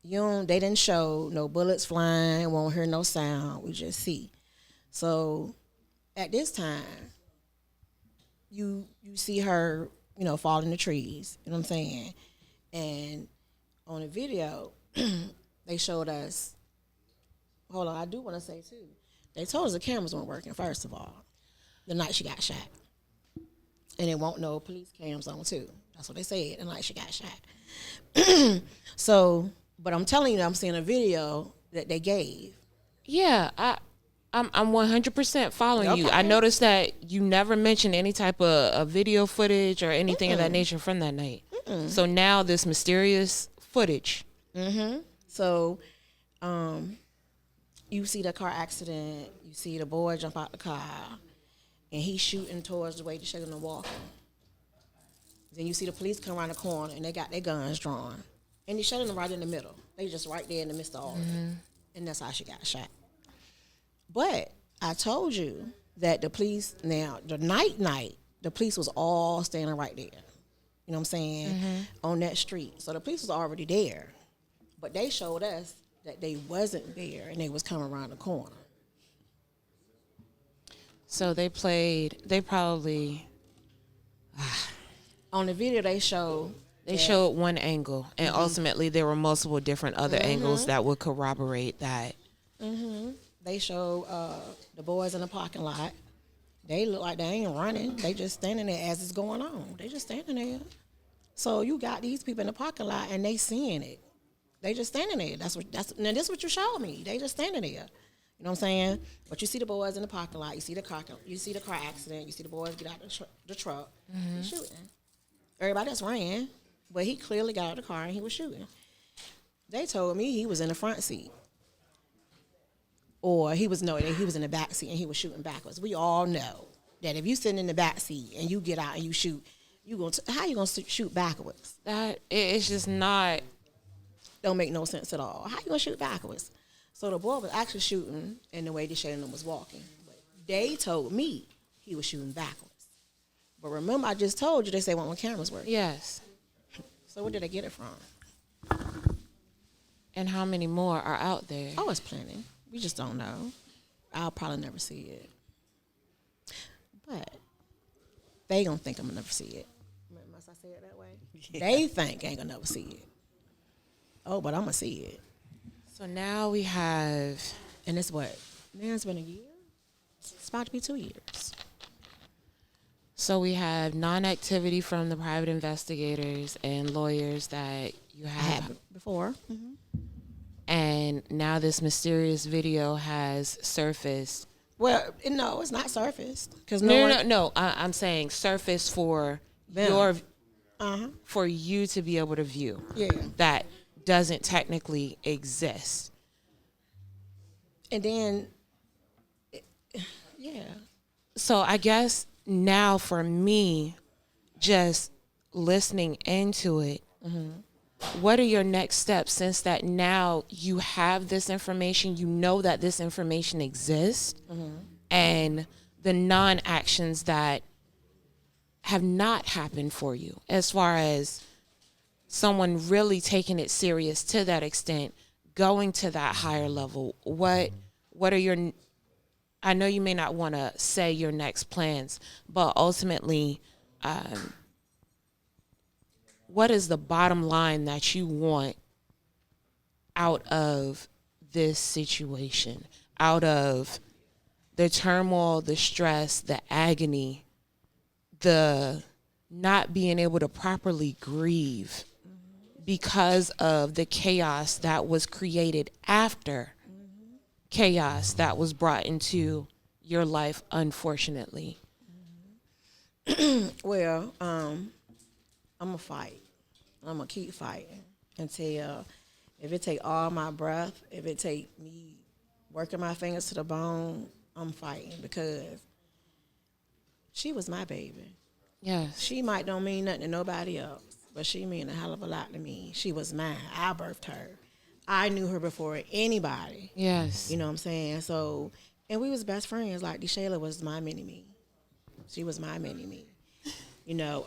They didn't show no bullets flying, won't hear no sound. We just see. So at this time, you see her, you know, fall in the trees. You know what I'm saying? And on the video, they showed us. Hold on, I do want to say too. They told us the cameras weren't working. First of all, the night she got shot, and it won't no police cams on too. That's what they said. The night she got shot. So, but I'm telling you, I'm seeing a video that they gave. Yeah, I'm 100% following you. I noticed that you never mentioned any type of video footage or anything of that nature from that night. So now this mysterious footage. So, you see the car accident. You see the boy jump out the car, and he's shooting towards the way DeShayla and walking. Then you see the police come around the corner, and they got their guns drawn. And DeShayla them right in the middle. They just right there in the midst of all of it. And that's how she got shot. But I told you that the police, now, the night, the police was all standing right there. You know what I'm saying? Mm-hmm. On that street. So the police was already there. But they showed us that they wasn't there and they was coming around the corner. So they probably On the video they showed one angle, and ultimately there were multiple different other angles that would corroborate that. They showed the boys in the parking lot. They look like they ain't running. They just standing there as it's going on. They just standing there. So you got these people in the parking lot and they seeing it. They just standing there. Now this is what you showed me. They just standing there. You know what I'm saying? But you see the boys in the parking lot. You see the car accident. You see the boys get out the truck. He's shooting. Everybody else ran, but he clearly got out of the car and he was shooting. They told me he was in the front seat. Or he was in the back seat and he was shooting backwards. We all know that if you sitting in the back seat and you get out and you shoot, how you gonna shoot backwards? That it's just not. Don't make no sense at all. How you gonna shoot backwards? So the boy was actually shooting in the way DeShayla was walking. But they told me he was shooting backwards. But remember, I just told you they say when cameras work. Yes. So where did they get it from? And how many more are out there? Oh, it's plenty. We just don't know. I'll probably never see it. But they gonna think I'm gonna never see it. Must I say it that way? Yeah. They think I ain't gonna never see it. Oh, but I'm gonna see it. So now we have, and it's what? Man, it's been a year? It's about to be 2 years. So we have non-activity from the private investigators and lawyers that you have had before. And now this mysterious video has surfaced. Well, no, it's not surfaced. No. I'm saying surfaced for them. For you to be able to view. Yeah. That doesn't technically exist. And then, yeah. So I guess now for me, just listening into it, what are your next steps since that now you have this information, you know that this information exists, and the non-actions that have not happened for you as far as someone really taking it serious to that extent, going to that higher level? What are your, I know you may not want to say your next plans, but ultimately, what is the bottom line that you want out of this situation, out of the turmoil, the stress, the agony, the not being able to properly grieve because of the chaos that was created after chaos that was brought into your life, unfortunately? Well, I'm going to fight. I'm going to keep fighting until, if it take all my breath, if it take me working my fingers to the bone, I'm fighting, because she was my baby. Yes. She might don't mean nothing to nobody else, but she mean a hell of a lot to me. She was mine. I birthed her. I knew her before anybody. Yes. You know what I'm saying? So, and we was best friends. Like, DeShayla was my mini-me. She was my mini-me. You know,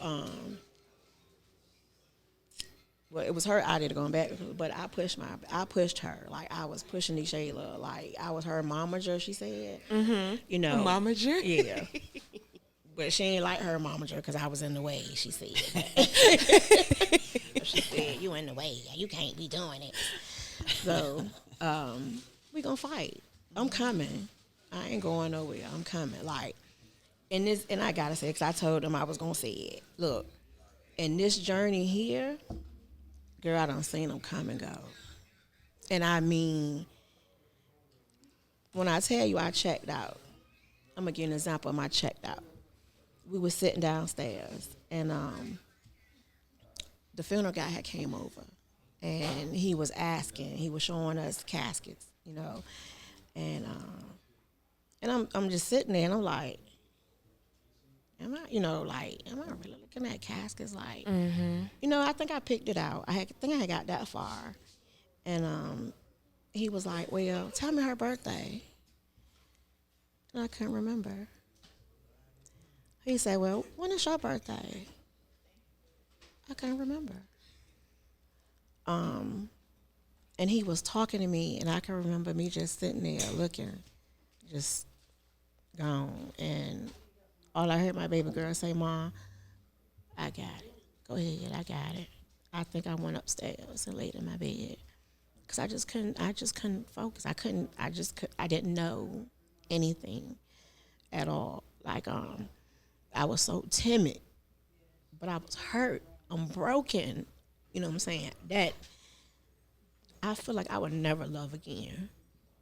well, it was her idea to go back, but I pushed her. Like, I was pushing DeShayla. Like, I was her momager, she said. You know. Momager? Yeah. But she ain't like her momager because I was in the way, she said. She said, you in the way. You can't be doing it. So, we gonna fight. I'm coming. I ain't going nowhere. I'm coming. Like, and I gotta say, because I told them I was gonna say it. Look, in this journey here, girl, I done seen them come and go. And I mean, when I tell you I checked out, I'm gonna give you an example of my checked out. We were sitting downstairs, and the funeral guy had came over, and he was showing us caskets, you know, and I'm just sitting there, and I'm like, am I really looking at caskets? Like, you know, I think I picked it out. I think I had got that far, and he was like, well, tell me her birthday, and I couldn't remember. He said, well, when is your birthday? I can't remember. And he was talking to me, and I can remember me just sitting there looking, just gone. And all I heard my baby girl say, Mom, I got it. Go ahead, I got it. I think I went upstairs and laid in my bed because I just couldn't focus. I didn't know anything at all. Like, I was so timid, but I was hurt. I'm broken. You know what I'm saying? That I feel like I would never love again.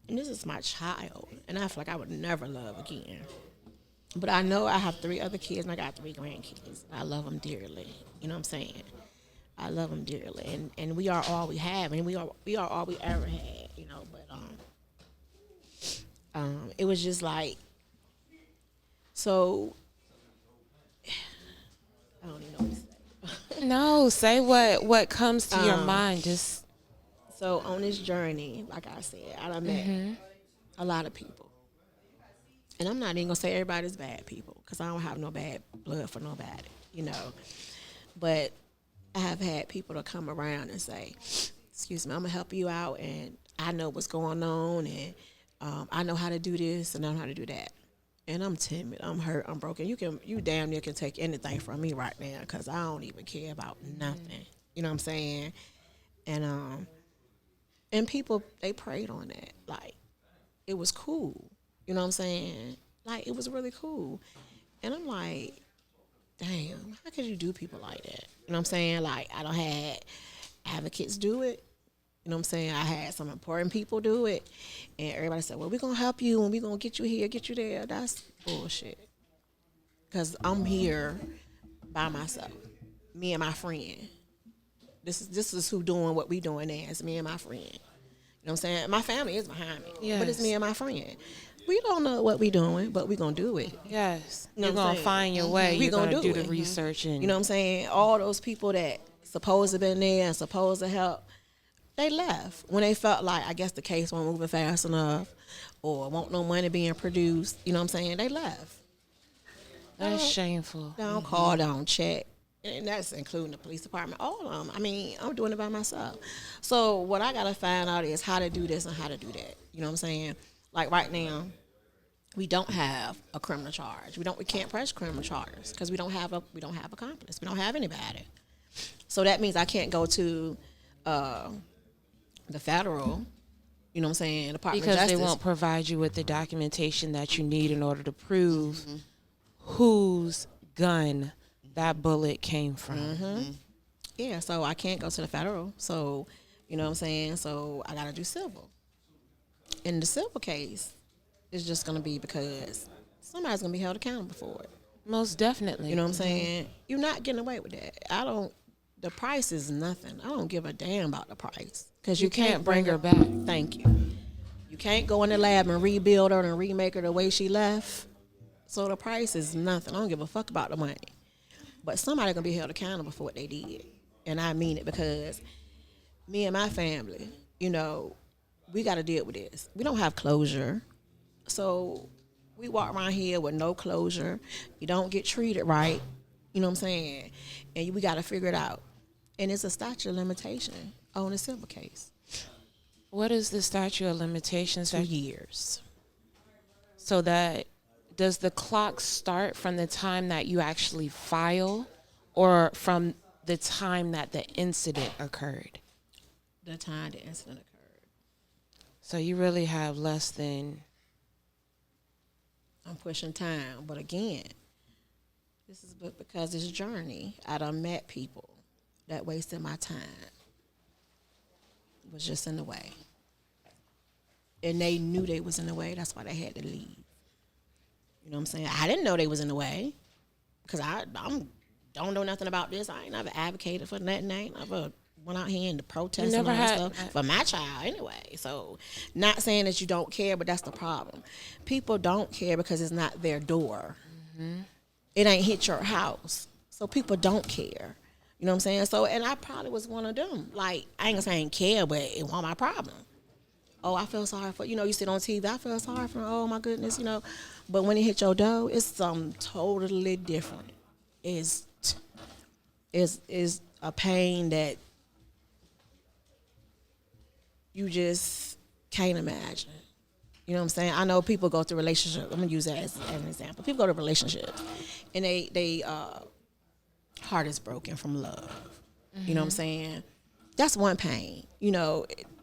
And this is my child, and I feel like I would never love again. But I know I have 3 other kids, and I got 3 grandkids. I love them dearly. You know what I'm saying? I love them dearly, and we are all we have, and we are all we ever had. You know, but it was just like, so I don't even know what to say. No, say what comes to your mind. Just so on this journey, like I said, I done met a lot of people. And I'm not even going to say everybody's bad people because I don't have no bad blood for nobody, you know. But I have had people to come around and say, excuse me, I'm going to help you out, and I know what's going on, and I know how to do this, and I know how to do that. And I'm timid, I'm hurt, I'm broken. You damn near can take anything from me right now because I don't even care about nothing. You know what I'm saying? And people, they prayed on that. Like, it was cool. You know what I'm saying? Like, it was really cool. And I'm like, damn, how could you do people like that? You know what I'm saying? Like, I don't had advocates do it. You know what I'm saying? I had some important people do it. And everybody said, well, we're going to help you and we're going to get you here, get you there. That's bullshit. Because I'm here by myself, me and my friend. This is who doing what we doing now. It's me and my friend. You know what I'm saying? My family is behind me. Yes. But it's me and my friend. We don't know what we doing, but we going to do it. Yes. You're going to find your way. You're going to do the research. And you know what I'm saying? All those people that supposed to been there and supposed to help, they left when they felt like, I guess, the case wasn't moving fast enough or want no money being produced. You know what I'm saying? They left. That's shameful. Don't call, don't check. And that's including the police department, all of them. I mean, I'm doing it by myself. So what I got to find out is how to do this and how to do that. You know what I'm saying? Like right now, we don't have a criminal charge. We can't press criminal charges because we don't have accomplice. We don't have anybody. So that means I can't go to the federal, you know what I'm saying, Department of Justice. Because they won't provide you with the documentation that you need in order to prove whose gun that bullet came from. Yeah, so I can't go to the federal. So, you know what I'm saying? So I got to do civil. In the civil case, it's just going to be because somebody's going to be held accountable for it. Most definitely. You know what I'm saying? You're not getting away with that. The price is nothing. I don't give a damn about the price. Because you can't bring her back. Thank you. You can't go in the lab and rebuild her and remake her the way she left. So the price is nothing. I don't give a fuck about the money. But somebody's going to be held accountable for what they did. And I mean it because me and my family, you know, we got to deal with this. We don't have closure. So we walk around here with no closure. You don't get treated right. You know what I'm saying? And we got to figure it out. And it's a statute of limitation on a civil case. What is the statute of limitations? 2 years. So that, does the clock start from the time that you actually file or from the time that the incident occurred? The time the incident occurred. So you really have less than... I'm pushing time. But again, this is because this journey, I done met people that wasted my time. It was just in the way. And they knew they was in the way. That's why they had to leave. You know what I'm saying? I didn't know they was in the way because I don't know nothing about this. I ain't never advocated for nothing. I ain't never went out here and protest and all that stuff for my child anyway. So not saying that you don't care, but that's the problem. People don't care because it's not their door. It ain't hit your house. So people don't care. You know what I'm saying? So, and I probably was one of them. Like, I ain't gonna say I ain't care, but it wasn't my problem. oh, I feel sorry for, you sit on TV, I feel sorry for, oh my goodness, But when it hit your door, it's something totally different. It's a pain that you just can't imagine. You know what I'm saying? I know people go through relationships. I'm gonna use that as an example. People go to relationships, and they heart is broken from love. Mm-hmm. You know what I'm saying? That's one pain.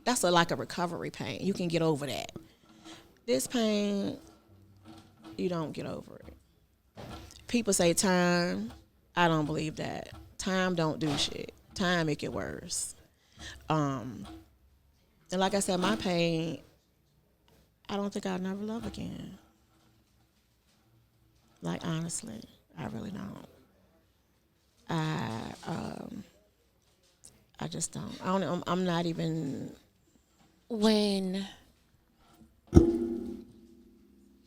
That's like a recovery pain. You can get over that. This pain, you don't get over it. People say time. I don't believe that. Time don't do shit. Time make it worse. And like I said, my pain, I don't think I'll never love again. Like, honestly, I really don't. I just don't. I don't. I'm not even. When,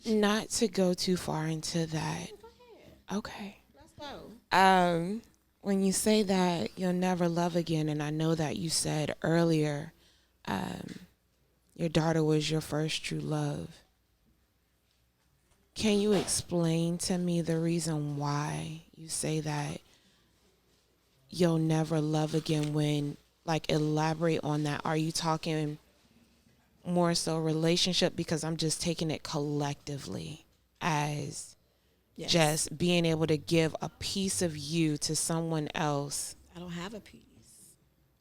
not to go too far into that. Okay. Let's go. When you say that you'll never love again, and I know that you said earlier, your daughter was your first true love. Can you explain to me the reason why you say that you'll never love again? When, like, elaborate on that. Are you talking more so relationship? Because I'm just taking it collectively as just being able to give a piece of you to someone else. I don't have a piece.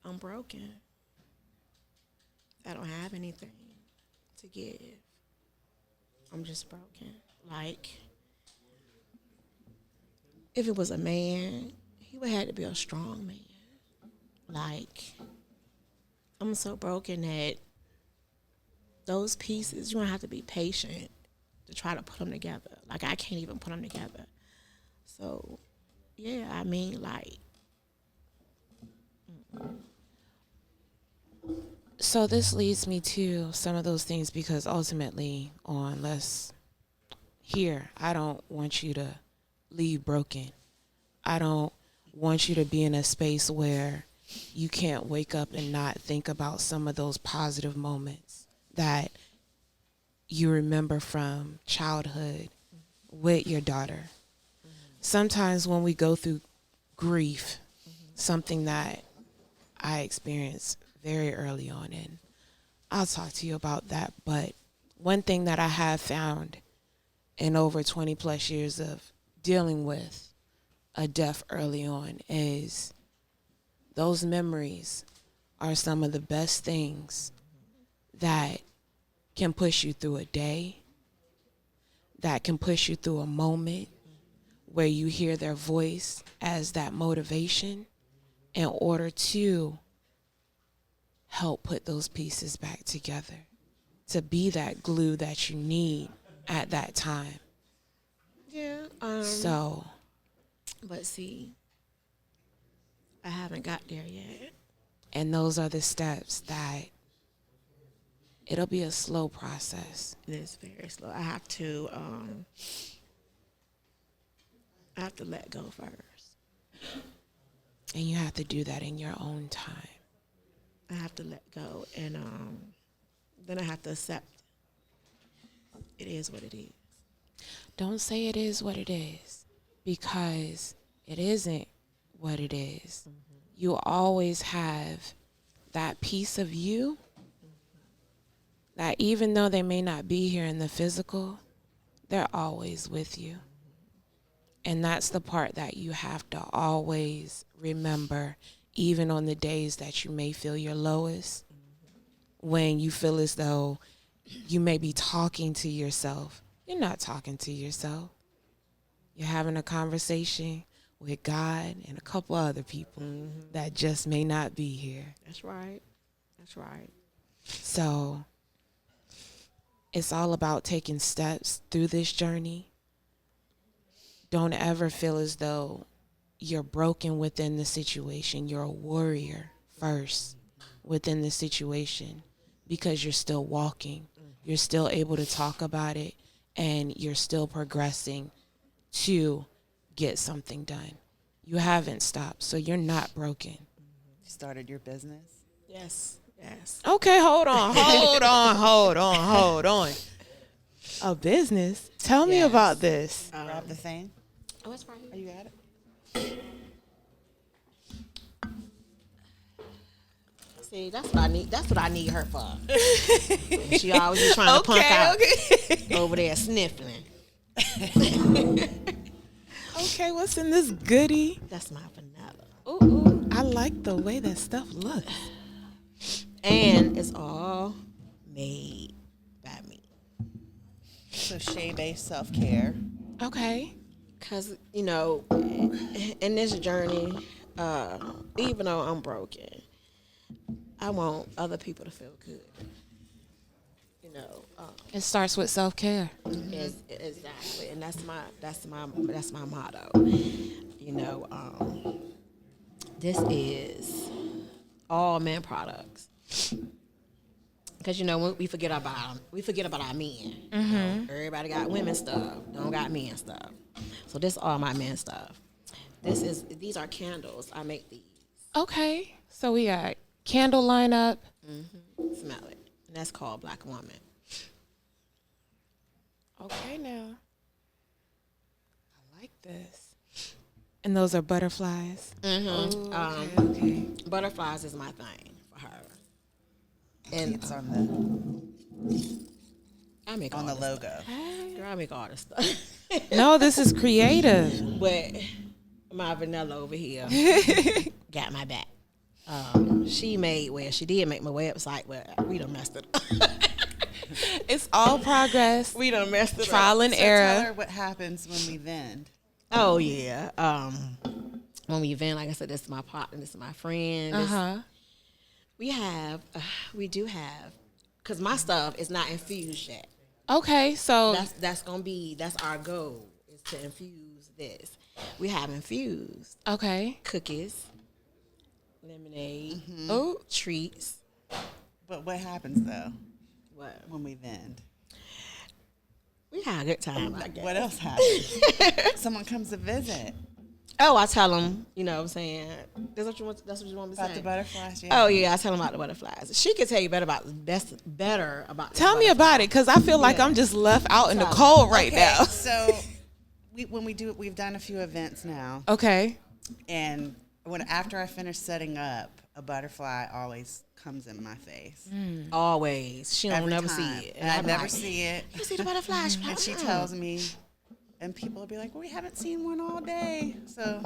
I'm broken. I don't have anything to give. I'm just broken. Like, if it was a man, he would have to be a strong man. Like, I'm so broken that those pieces, you're going to have to be patient to try to put them together. Like, I can't even put them together. So, yeah, I mean, like. So this leads me to some of those things, because ultimately I don't want you to leave broken. I don't want you to be in a space where you can't wake up and not think about some of those positive moments that you remember from childhood with your daughter. Sometimes when we go through grief, something that I experienced very early on, and I'll talk to you about that. But one thing that I have found in over 20 plus years of dealing with a death early on is those memories are some of the best things that can push you through a day, that can push you through a moment where you hear their voice as that motivation in order to help put those pieces back together, to be that glue that you need at that time. Yeah. But see, I haven't got there yet. And those are the steps that it'll be a slow process. It is very slow. I have to let go first. And you have to do that in your own time. I have to let go, and then I have to accept it is what it is. Don't say it is what it is, because it isn't what it is. Mm-hmm. You always have that piece of you that, even though they may not be here in the physical, they're always with you. And that's the part that you have to always remember, even on the days that you may feel your lowest, when you feel as though you may be talking to yourself. You're not talking to yourself. You're having a conversation with God and a couple other people that just may not be here. That's right. That's right. So it's all about taking steps through this journey. Don't ever feel as though you're broken within the situation. You're a warrior first within the situation, because you're still walking. You're still able to talk about it, and you're still progressing to get something done. You haven't stopped, so you're not broken. You started your business? Yes. Yes. Okay, hold on. A business? Tell me about this. Grab the thing. Oh, it's right here. Oh, you got it? See, that's what I need. That's what I need her for. She always be trying to punk out over there sniffling. Okay, what's in this goodie? That's my vanilla. Ooh, I like the way that stuff looks. And it's all made by me. So shea-based self-care. Okay. Because, you know, in this journey, even though I'm broken, I want other people to feel good. You know, It starts with self-care. exactly, and that's my motto. You know, this is all men products. Because you know when we forget about our men. You know, everybody got women stuff, don't got men stuff. So this is all my men stuff. These are candles. I make these. Okay. So we got candle lineup. Smell it. And that's called Black Woman. Okay, now. I like this. And those are butterflies. Okay. Butterflies is my thing for her. And It's on I make all the this logo. stuff. Girl, I make all this stuff. No, this is creative. But my vanilla over here got my back. She did make my website, but we done messed it up. It's all progress. We done messed it Trial up. and So error. tell her what happens when we vend. Oh yeah. When we vent, like I said, this is my partner, this is my friend. We do have, because my stuff is not infused yet. Okay, so That's our goal, is to infuse this. We have infused okay. cookies, lemonade, Oh, treats. But what happens though What? when we vend? We had a good time, I guess. What else happens? Someone comes to visit. Oh, I tell them, you know what I'm saying? That's what you want me to say? About the butterflies, yeah. Oh, yeah, I tell them about the butterflies. She can tell you better about the tell me about it, because I feel like I'm just left out in the cold right Okay, now. so we've done a few events now, Okay. and after I finish setting up, a butterfly always comes in my face. Always. She don't Every never time. see it. And I I'm never like, see it. you see the butterfly? She's like, And she tells me, and people will be like, well, we haven't seen one all day. So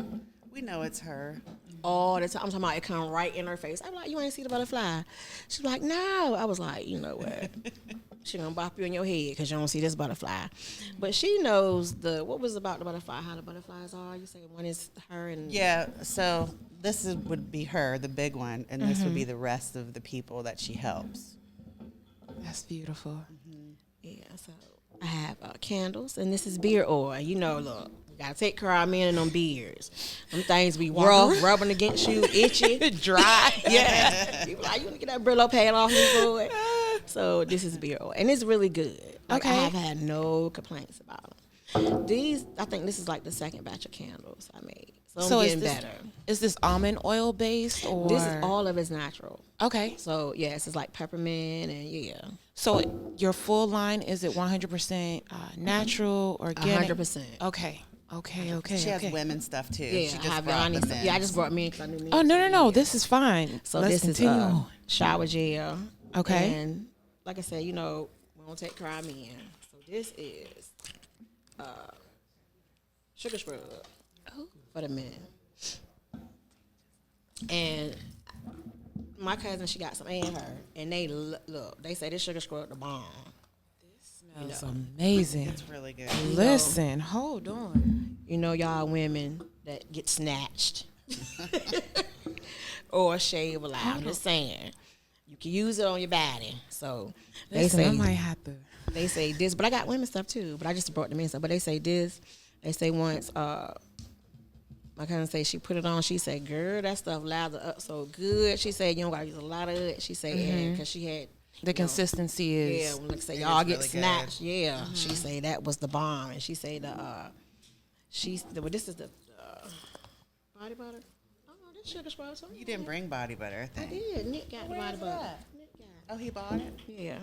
we know it's her. all the time. I'm talking about it come right in her face. I'm like, you ain't see the butterfly? She's like, no. I was like, you know what? She gonna bop you in your head because you don't see this butterfly. But she knows what was about the butterfly, how the butterflies are. You say one is her and Yeah, so would be her, the big one, and this would be the rest of the people that she helps. That's beautiful. yeah. So I have candles, and this is beard oil. You know, look, we gotta take care of our men and them beards. Them things be rough, rubbing against you, itchy, Dry. yeah. People like, you want to get that Brillo pad off me for it. So this is beard oil, and it's really good. Like, Okay. I have had no complaints about them. I think this is like the second batch of candles I made. So I'm getting better. Is this almond oil based or? This is all of it's natural. Okay. So yes, it's like peppermint and yeah. So your full line, is it 100% natural, organic? 100%. Okay. She has women's stuff too. Yeah, She I just have brought the Yanni. men's. Yeah, I just brought men because I knew men. Oh, no. This is fine. So Let's this continue is on. shower gel. Okay. And like I said, you know, we don't take care of men. So this is sugar scrub for the men. And my cousin, she got some in her, and they look. They say this sugar scrub the bomb. Smells amazing. It's really good. Listen, hold on. You know, y'all women that get snatched or shave a lot. I'm just saying, you can use it on your body. So Listen, I might have to. they say this, but I got women stuff too. But I just brought the men stuff. But they say this. They say once. My cousin say she put it on. She said, "Girl, that stuff lather up so good." She said, "You don't gotta use a lot of it." She said, "Because she had The consistency is. yeah, when like say It y'all is get really snatched." Yeah, she say that was the bomb, and she say this is the body butter. I don't know, This sugar scrubs. You didn't bring body butter, I think. I did. Nick got the body butter. Nick got it. Oh, he bought it? Yeah.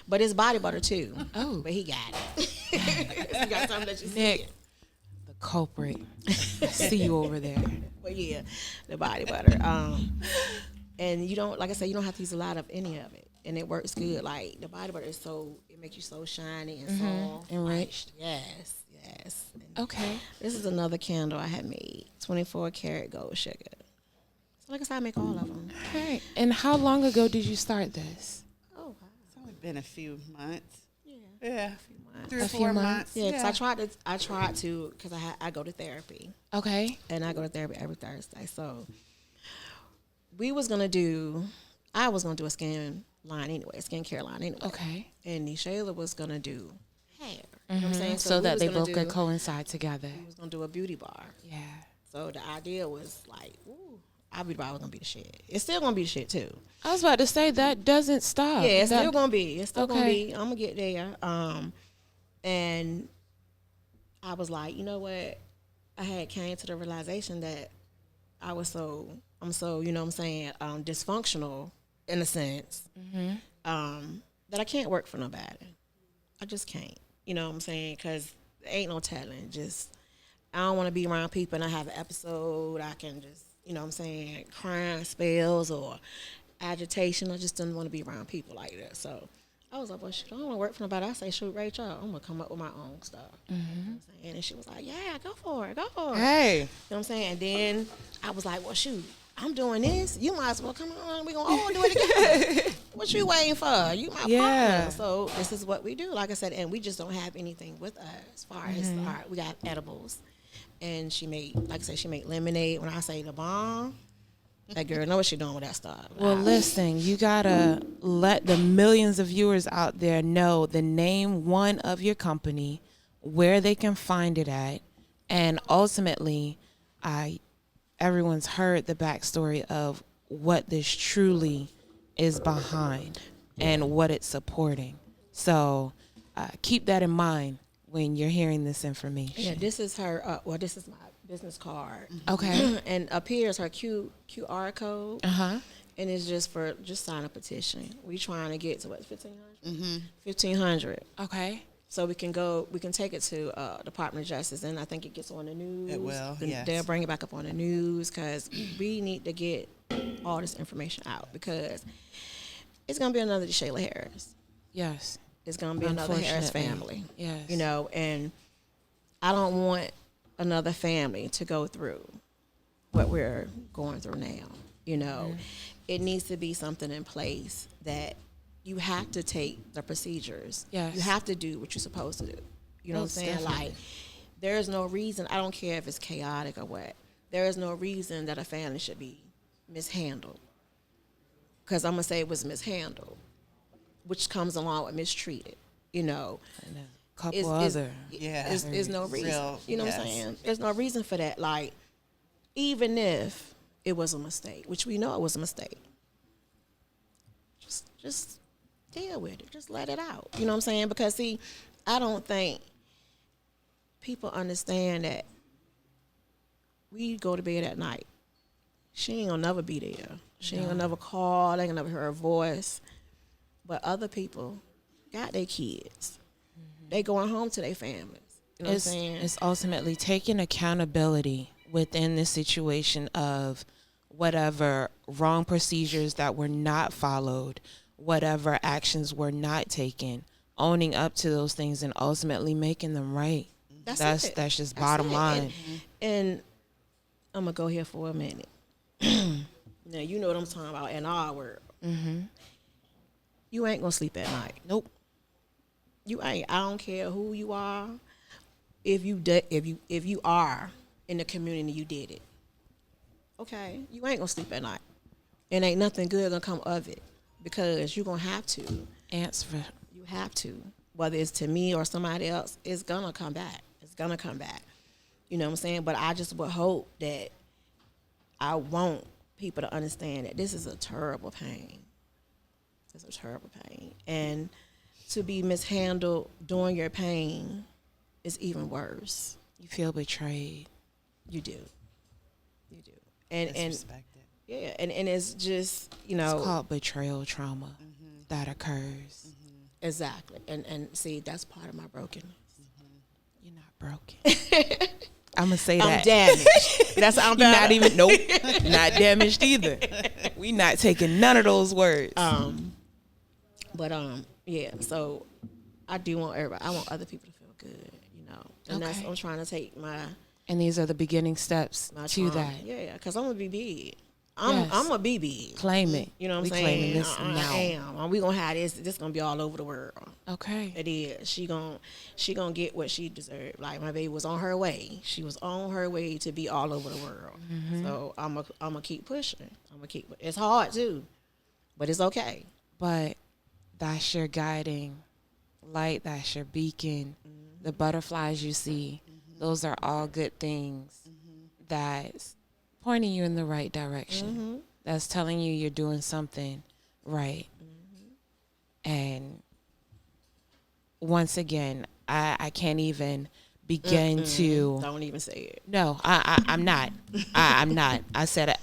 But it's body butter too. Oh. But he got it. You got something that you see. Nick, the culprit. I see you over there. But yeah, the body butter. And you don't, like I said, you don't have to use a lot of any of it. And it works good. Like the body butter is it makes you so shiny and soft. Enriched. Yes, yes. And Okay. this is another candle I had made. 24 karat gold sugar. So like I said, I make all of them. Okay. And how long ago did you start this? Oh, wow. It's only been a few months. Yeah. Yeah. months. 3 or A few 4 months? months. Yeah, because I tried to, because I go to therapy, Okay. and I go to therapy every Thursday. So I was gonna do a skin line anyway, skincare line anyway. Okay. And DeShayla was gonna do hair. You know what I'm saying? So we that was they gonna both could coincide together. We was gonna do a beauty bar. Yeah. So the idea was like, ooh, our beauty bar was gonna be the shit. It's still gonna be the shit too. I was about to say that doesn't stop. Yeah, it's That- still gonna be. It's still gonna Okay. be. I'm gonna get there. And I was like, you know what? I had came to the realization that I'm so, you know what I'm saying, dysfunctional in a sense, that I can't work for nobody. I just can't. You know what I'm saying? Because ain't no telling. Just, I don't want to be around people and I have an episode. I can just, you know what I'm saying, crying spells or agitation. I just didn't want to be around people like that. So I was like, well, shit, I don't want to work for nobody. I say, shoot, Rachel, I'm going to come up with my own stuff. You know what I'm saying? And she was like, yeah, go for it. Hey. You know what I'm saying? And then I was like, well, shoot, I'm doing this. You might as well come on. We're going to all do it together. What you waiting for? You my partner. So this is what we do. Like I said, and we just don't have anything with us as far as, we got edibles. And she made, like I said, she made lemonade. When I say the bomb, that girl know what she doing with that stuff. Well, listen, you gotta let the millions of viewers out there know the name one of your company, where they can find it at, and ultimately, everyone's heard the backstory of what this truly is behind and what it's supporting. So keep that in mind when you're hearing this information. Yeah, this is her. This is my business card. Okay. And up here is her QR code. Uh-huh. And it's just sign a petition. We trying to get to what, 1,500? 1,500. Okay. So we can take it to Department of Justice, and I think it gets on the news. It will, yes. They'll bring it back up on the news because we need to get all this information out because it's going to be another DeShayla Harris. Yes. It's going to be another Harris family. Yes. You know, and I don't want another family to go through what we're going through now. You know, it needs to be something in place that you have to take the procedures. Yes. You have to do what you're supposed to do. You know what I'm saying? Definitely. Like, there is no reason, I don't care if it's chaotic or what, there is no reason that a family should be mishandled. Because I'm going to say it was mishandled, which comes along with mistreated, you know. And a couple other. There's no reason. Real, you know what I'm saying? There's no reason for that. Like, even if it was a mistake, which we know it was a mistake, just deal with it. Just let it out. You know what I'm saying? Because, see, I don't think people understand that we go to bed at night. She ain't gonna never be there. She ain't gonna never call. They ain't gonna never hear her voice. But other people got their kids. They going home to their families. You know what I'm saying? It's ultimately taking accountability within the situation of whatever wrong procedures that were not followed, whatever actions were not taken, owning up to those things and ultimately making them right. That's just bottom line. And I'm gonna go here for a minute. Now you know what I'm talking about in our world. You ain't gonna sleep at night. Nope. You ain't. I don't care who you are. If you are in the community, you did it. Okay, you ain't gonna sleep at night, and ain't nothing good gonna come of it because you're gonna have to answer. You have to, whether it's to me or somebody else, it's gonna come back. It's gonna come back. You know what I'm saying? But I just would hope that I want people to understand that this is a terrible pain. It's a terrible pain, and to be mishandled during your pain is even worse. You feel betrayed. You do. You do. and Disrespected. yeah, and it's just, you know, It's called betrayal trauma that occurs. exactly. And see, that's part of my brokenness. You're not broken. I'm gonna say that. I'm damaged. That's how I'm You're not even not damaged either. We not taking none of those words. But yeah. So I do want everybody. I want other people to feel good, you know. And that's Okay. I'm trying to take my And these are the beginning steps to trauma. that. Yeah, because I'm gonna be big. I'm Yes. gonna be big. Claim it. You know what I'm we saying? claiming this I now. am. And we gonna have this. This gonna be all over the world. Okay. It is. She gonna get what she deserved. Like my baby was on her way. She was on her way to be all over the world. So I'm gonna keep pushing. It's hard too, but it's okay. But that's your guiding light. That's your beacon. The butterflies you see, those are all good things that's pointing you in the right direction. That's telling you you're doing something right. And once again, I can't even begin to. Don't even say it. No, I'm not. I'm not. I said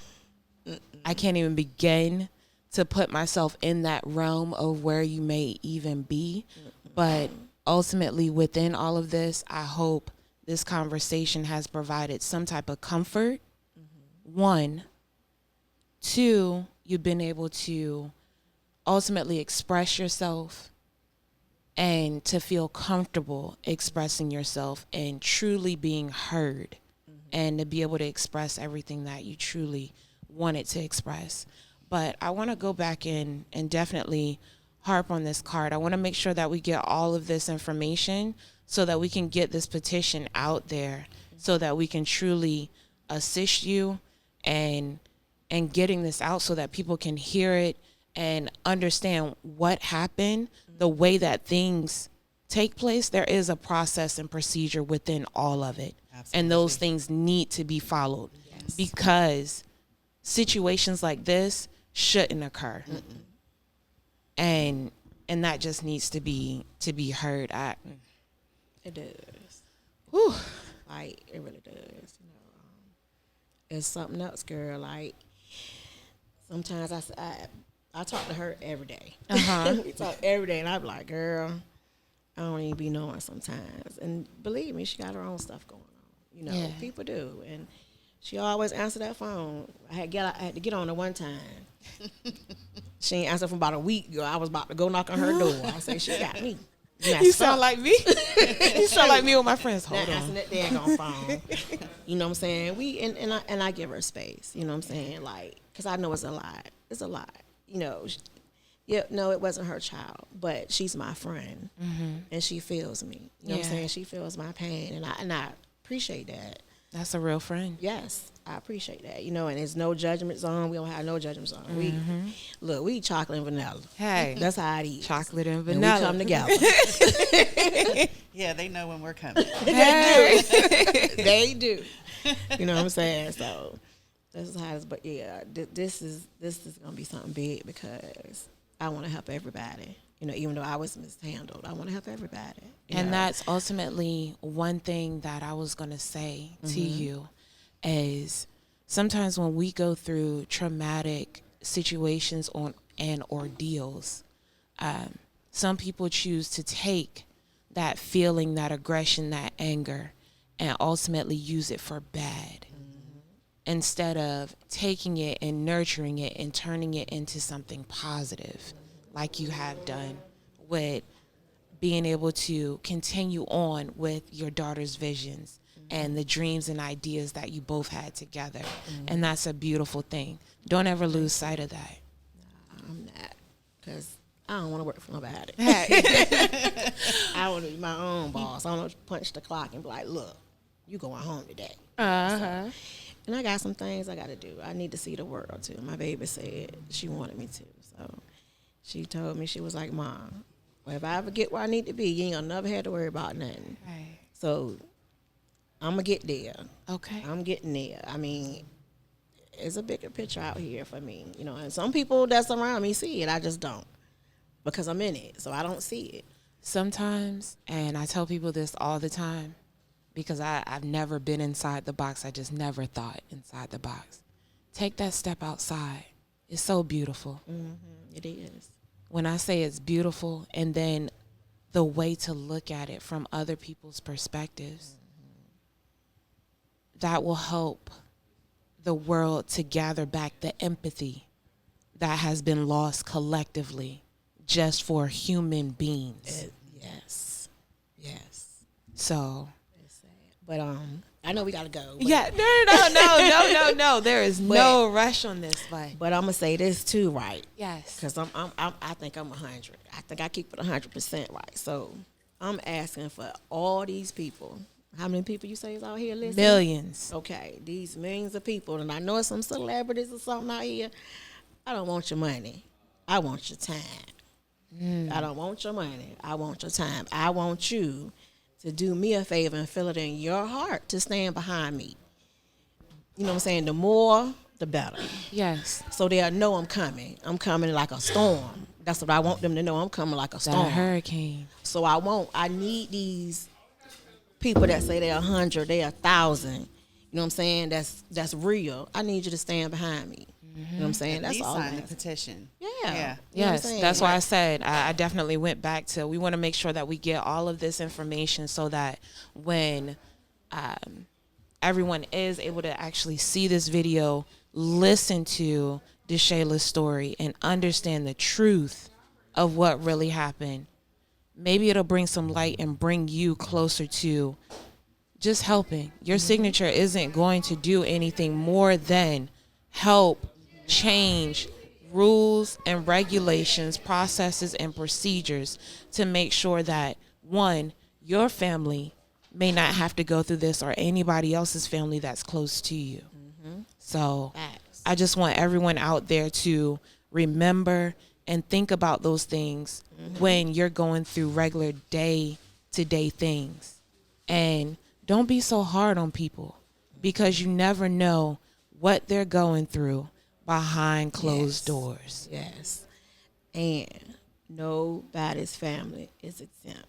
I can't even begin to put myself in that realm of where you may even be. But ultimately, within all of this, I hope this conversation has provided some type of comfort. One. Two, you've been able to ultimately express yourself and to feel comfortable expressing yourself and truly being heard and to be able to express everything that you truly wanted to express. But I want to go back in and definitely harp on this card. I want to make sure that we get all of this information so that we can get this petition out there so that we can truly assist you and getting this out so that people can hear it and understand what happened, the way that things take place. There is a process and procedure within all of it. Absolutely. And those things need to be followed because situations like this shouldn't occur. And that just needs to be heard. It does. Whew. Like it really does. You know, it's something else, girl. Like sometimes I talk to her every day. We talk every day, and I'm like, girl, I don't even be knowing sometimes. And believe me, she got her own stuff going on. You know, people do, and she always answer that phone. I had to get on her one time. She ain't answered for about a week, girl. I was about to go knock on her door. I say, she got me. You sound like me. You sound like me with my friends. Hold Not on. answering that daggone phone. You know what I'm saying? And I give her space. You know what I'm saying? Like, because I know it's a lot. It's a lot. You know, no, it wasn't her child, but she's my friend, and she feels me. You know what I'm saying? She feels my pain, and I appreciate that. That's a real friend. Yes, I appreciate that. You know, and there's no judgment zone. We don't have no judgment zone. We eat chocolate and vanilla. Hey, That's how I eat. chocolate and And vanilla. we come together. Yeah, they know when we're coming. They do. You know what I'm saying? So this is how it's, but yeah, this is gonna be something big because I want to help everybody. You know, even though I was mishandled, I want to help everybody. And know? that's ultimately one thing that I was gonna say to you is sometimes when we go through traumatic situations and ordeals, some people choose to take that feeling, that aggression, that anger, and ultimately use it for bad. Instead of taking it and nurturing it and turning it into something positive, like you have done with being able to continue on with your daughter's visions and the dreams and ideas that you both had together. And that's a beautiful thing. Don't ever lose sight of that. I'm not, because I don't want to work for nobody. Hey. I want to be my own boss. I want to punch the clock and be like, look, you going home today. Uh-huh. And I got some things I got to do. I need to see the world, too. My baby said she wanted me to. So she told me, she was like, Mom, well, if I ever get where I need to be, you ain't going to never have to worry about nothing. Right. So I'm going to get there. Okay. I'm getting there. I mean, it's a bigger picture out here for me. You know, and some people that's around me see it. I just don't, because I'm in it. So I don't see it. Sometimes, and I tell people this all the time, because I've never been inside the box. I just never thought inside the box. take that step outside. It's so beautiful. It is. When I say it's beautiful, and then the way to look at it from other people's perspectives, that will help the world to gather back the empathy that has been lost collectively just for human beings. Yes. So, but I know we gotta go. yeah, no. There is no rush on this, But I'm gonna say this too, right? yes, Because I think I'm 100. I think I keep it 100% right. So I'm asking for all these people. How many people you say is out here listening? millions. Okay, these millions of people, and I know it's some celebrities or something out here. I don't want your money. I want your time. I don't want your money. I want your time. I want you to do me a favor and feel it in your heart to stand behind me. You know what I'm saying? The more, the better. Yes, So they'll know I'm coming. I'm coming like a storm. That's what I want them to know. I'm coming like a that storm. hurricane. So I need these people that say they're 100, they're 1,000. You know what I'm saying? That's real. I need you to stand behind me. You know what I'm saying? At That's least all. sign the petition. Yeah. Yeah. You know what I'm Yes, saying? that's why I said I definitely went back to, we want to make sure that we get all of this information so that when everyone is able to actually see this video, listen to DeShayla's story, and understand the truth of what really happened, maybe it'll bring some light and bring you closer to just helping. Your signature isn't going to do anything more than help change rules and regulations, processes and procedures to make sure that, one, your family may not have to go through this, or anybody else's family that's close to you. So Facts. I just want everyone out there to remember and think about those things when you're going through regular day-to-day things. And don't be so hard on people, because you never know what they're going through behind closed doors. Yes. And nobody's family is exempt.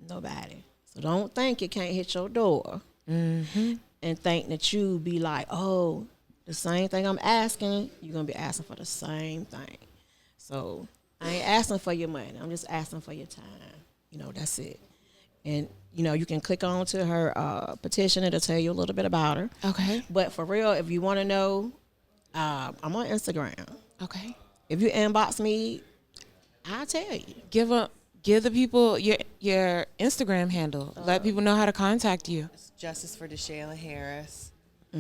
Nobody. So don't think it can't hit your door and think that you be like, oh, the same thing I'm asking, you're going to be asking for the same thing. So I ain't asking for your money. I'm just asking for your time. You know, that's it. And, you know, you can click on to her petition. It'll tell you a little bit about her. Okay. But for real, if you want to know, I'm on Instagram. Okay. If you inbox me, I'll tell you. Give the people your Instagram handle. Let people know how to contact you. It's Justice for DeShayla Harris.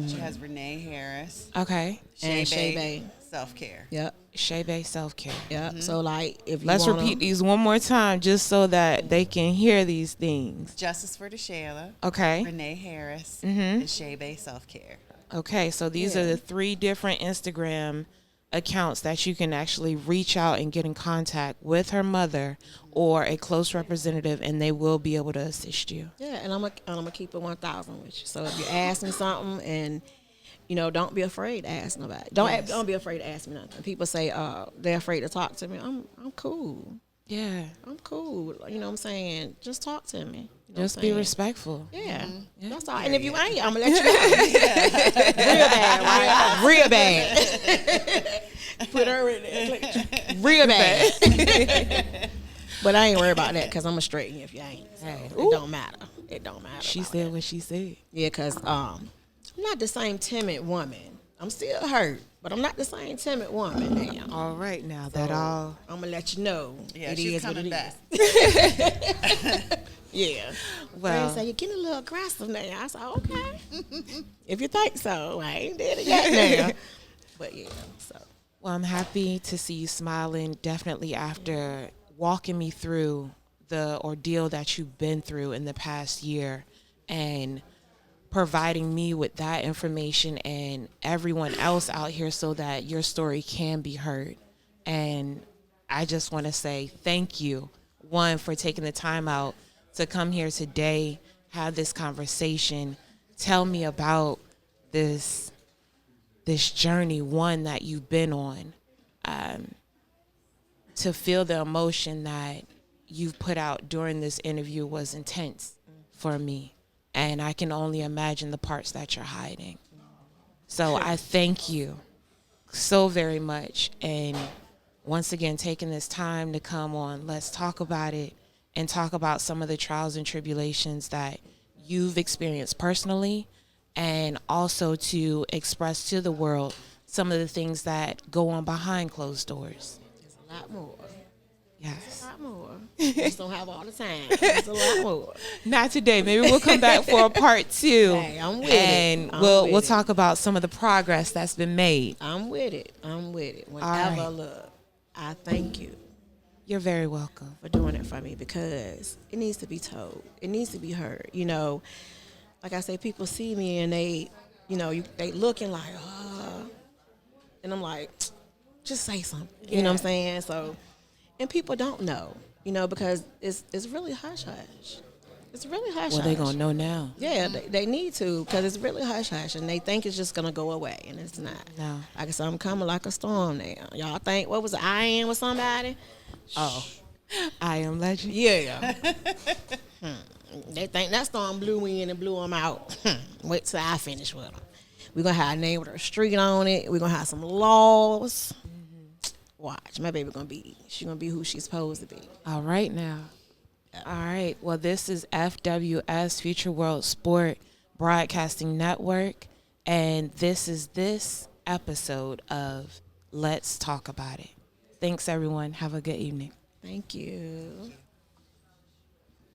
She has Renee Harris. Okay. And Shay Shay Self-Care. Yep. Shay Bay Self-Care. Yep. So, like, if you Let's wanna, repeat these one more time just so that they can hear these things. Justice for DeShayla. Okay. Renee Harris. And Shay Self-Care. Okay. So these are the 3 different Instagram accounts that you can actually reach out and get in contact with her mother or a close representative, and they will be able to assist you. Yeah, and I'm gonna keep it 1,000 with you. So if you ask me something, and you know, don't be afraid to ask nobody. Don't be afraid to ask me nothing. People say they're afraid to talk to me. I'm cool. Yeah. I'm cool. You know what I'm saying? Just talk to me. You know Just what I'm be saying? respectful. Yeah, that's all. And if you ain't, I'm gonna let you know. Real bad, right? Real bad. Put her in there. Real bad. But I ain't worried about that, because I'm gonna straighten you if you ain't. So it don't matter. It don't matter. She about said that. what she said. Yeah, because I'm not the same timid woman. I'm still hurt, but I'm not the same timid woman now. All right, now that all. I'm gonna let you know. Yeah, it she's is what coming it back. is. Yeah. Well, Friends say you're getting a little aggressive now. I said, okay. If you think so, I ain't did it yet now. But yeah, so. well, I'm happy to see you smiling, definitely after walking me through the ordeal that you've been through in the past year, and providing me with that information and everyone else out here so that your story can be heard. And I just want to say thank you, one, for taking the time out to come here today, have this conversation, tell me about this journey, one, that you've been on, to feel the emotion that you've put out during this interview was intense for me. And I can only imagine the parts that you're hiding. So I thank you so very much. And once again, taking this time to come on, let's talk about it and talk about some of the trials and tribulations that you've experienced personally, and also to express to the world some of the things that go on behind closed doors. There's a lot more. Yes. A lot more. Just don't have all the time. There's a lot more. Not today. Maybe we'll come back for a part 2. Hey, I'm with and it. we'll talk about some of the progress that's been made. I'm with it. Whenever, right. look, I thank you You're very welcome. for doing it for me, because it needs to be told. It needs to be heard. You know, like I say, people see me and they, you know, they looking like, and I'm like, just say something. You know what I'm saying? So, and people don't know, you know, because it's really hush hush. It's really hush hush. Well, they're going to know now. Yeah, they need to, because it's really hush hush, and they think it's just going to go away, and it's not. No. Like I said, I'm coming like a storm now. Y'all think, what was it, I am with somebody? Oh. I am legend. Yeah. They think that storm blew in and blew them out. Wait till I finish with them. We're going to have a name with a street on it. We're going to have some laws. Watch, my baby she's going to be who she's supposed to be. All right now. All right. Well, this is FWS, Future World Sport Broadcasting Network, and this is this episode of Let's Talk About It. Thanks, everyone. Have a good evening. Thank you.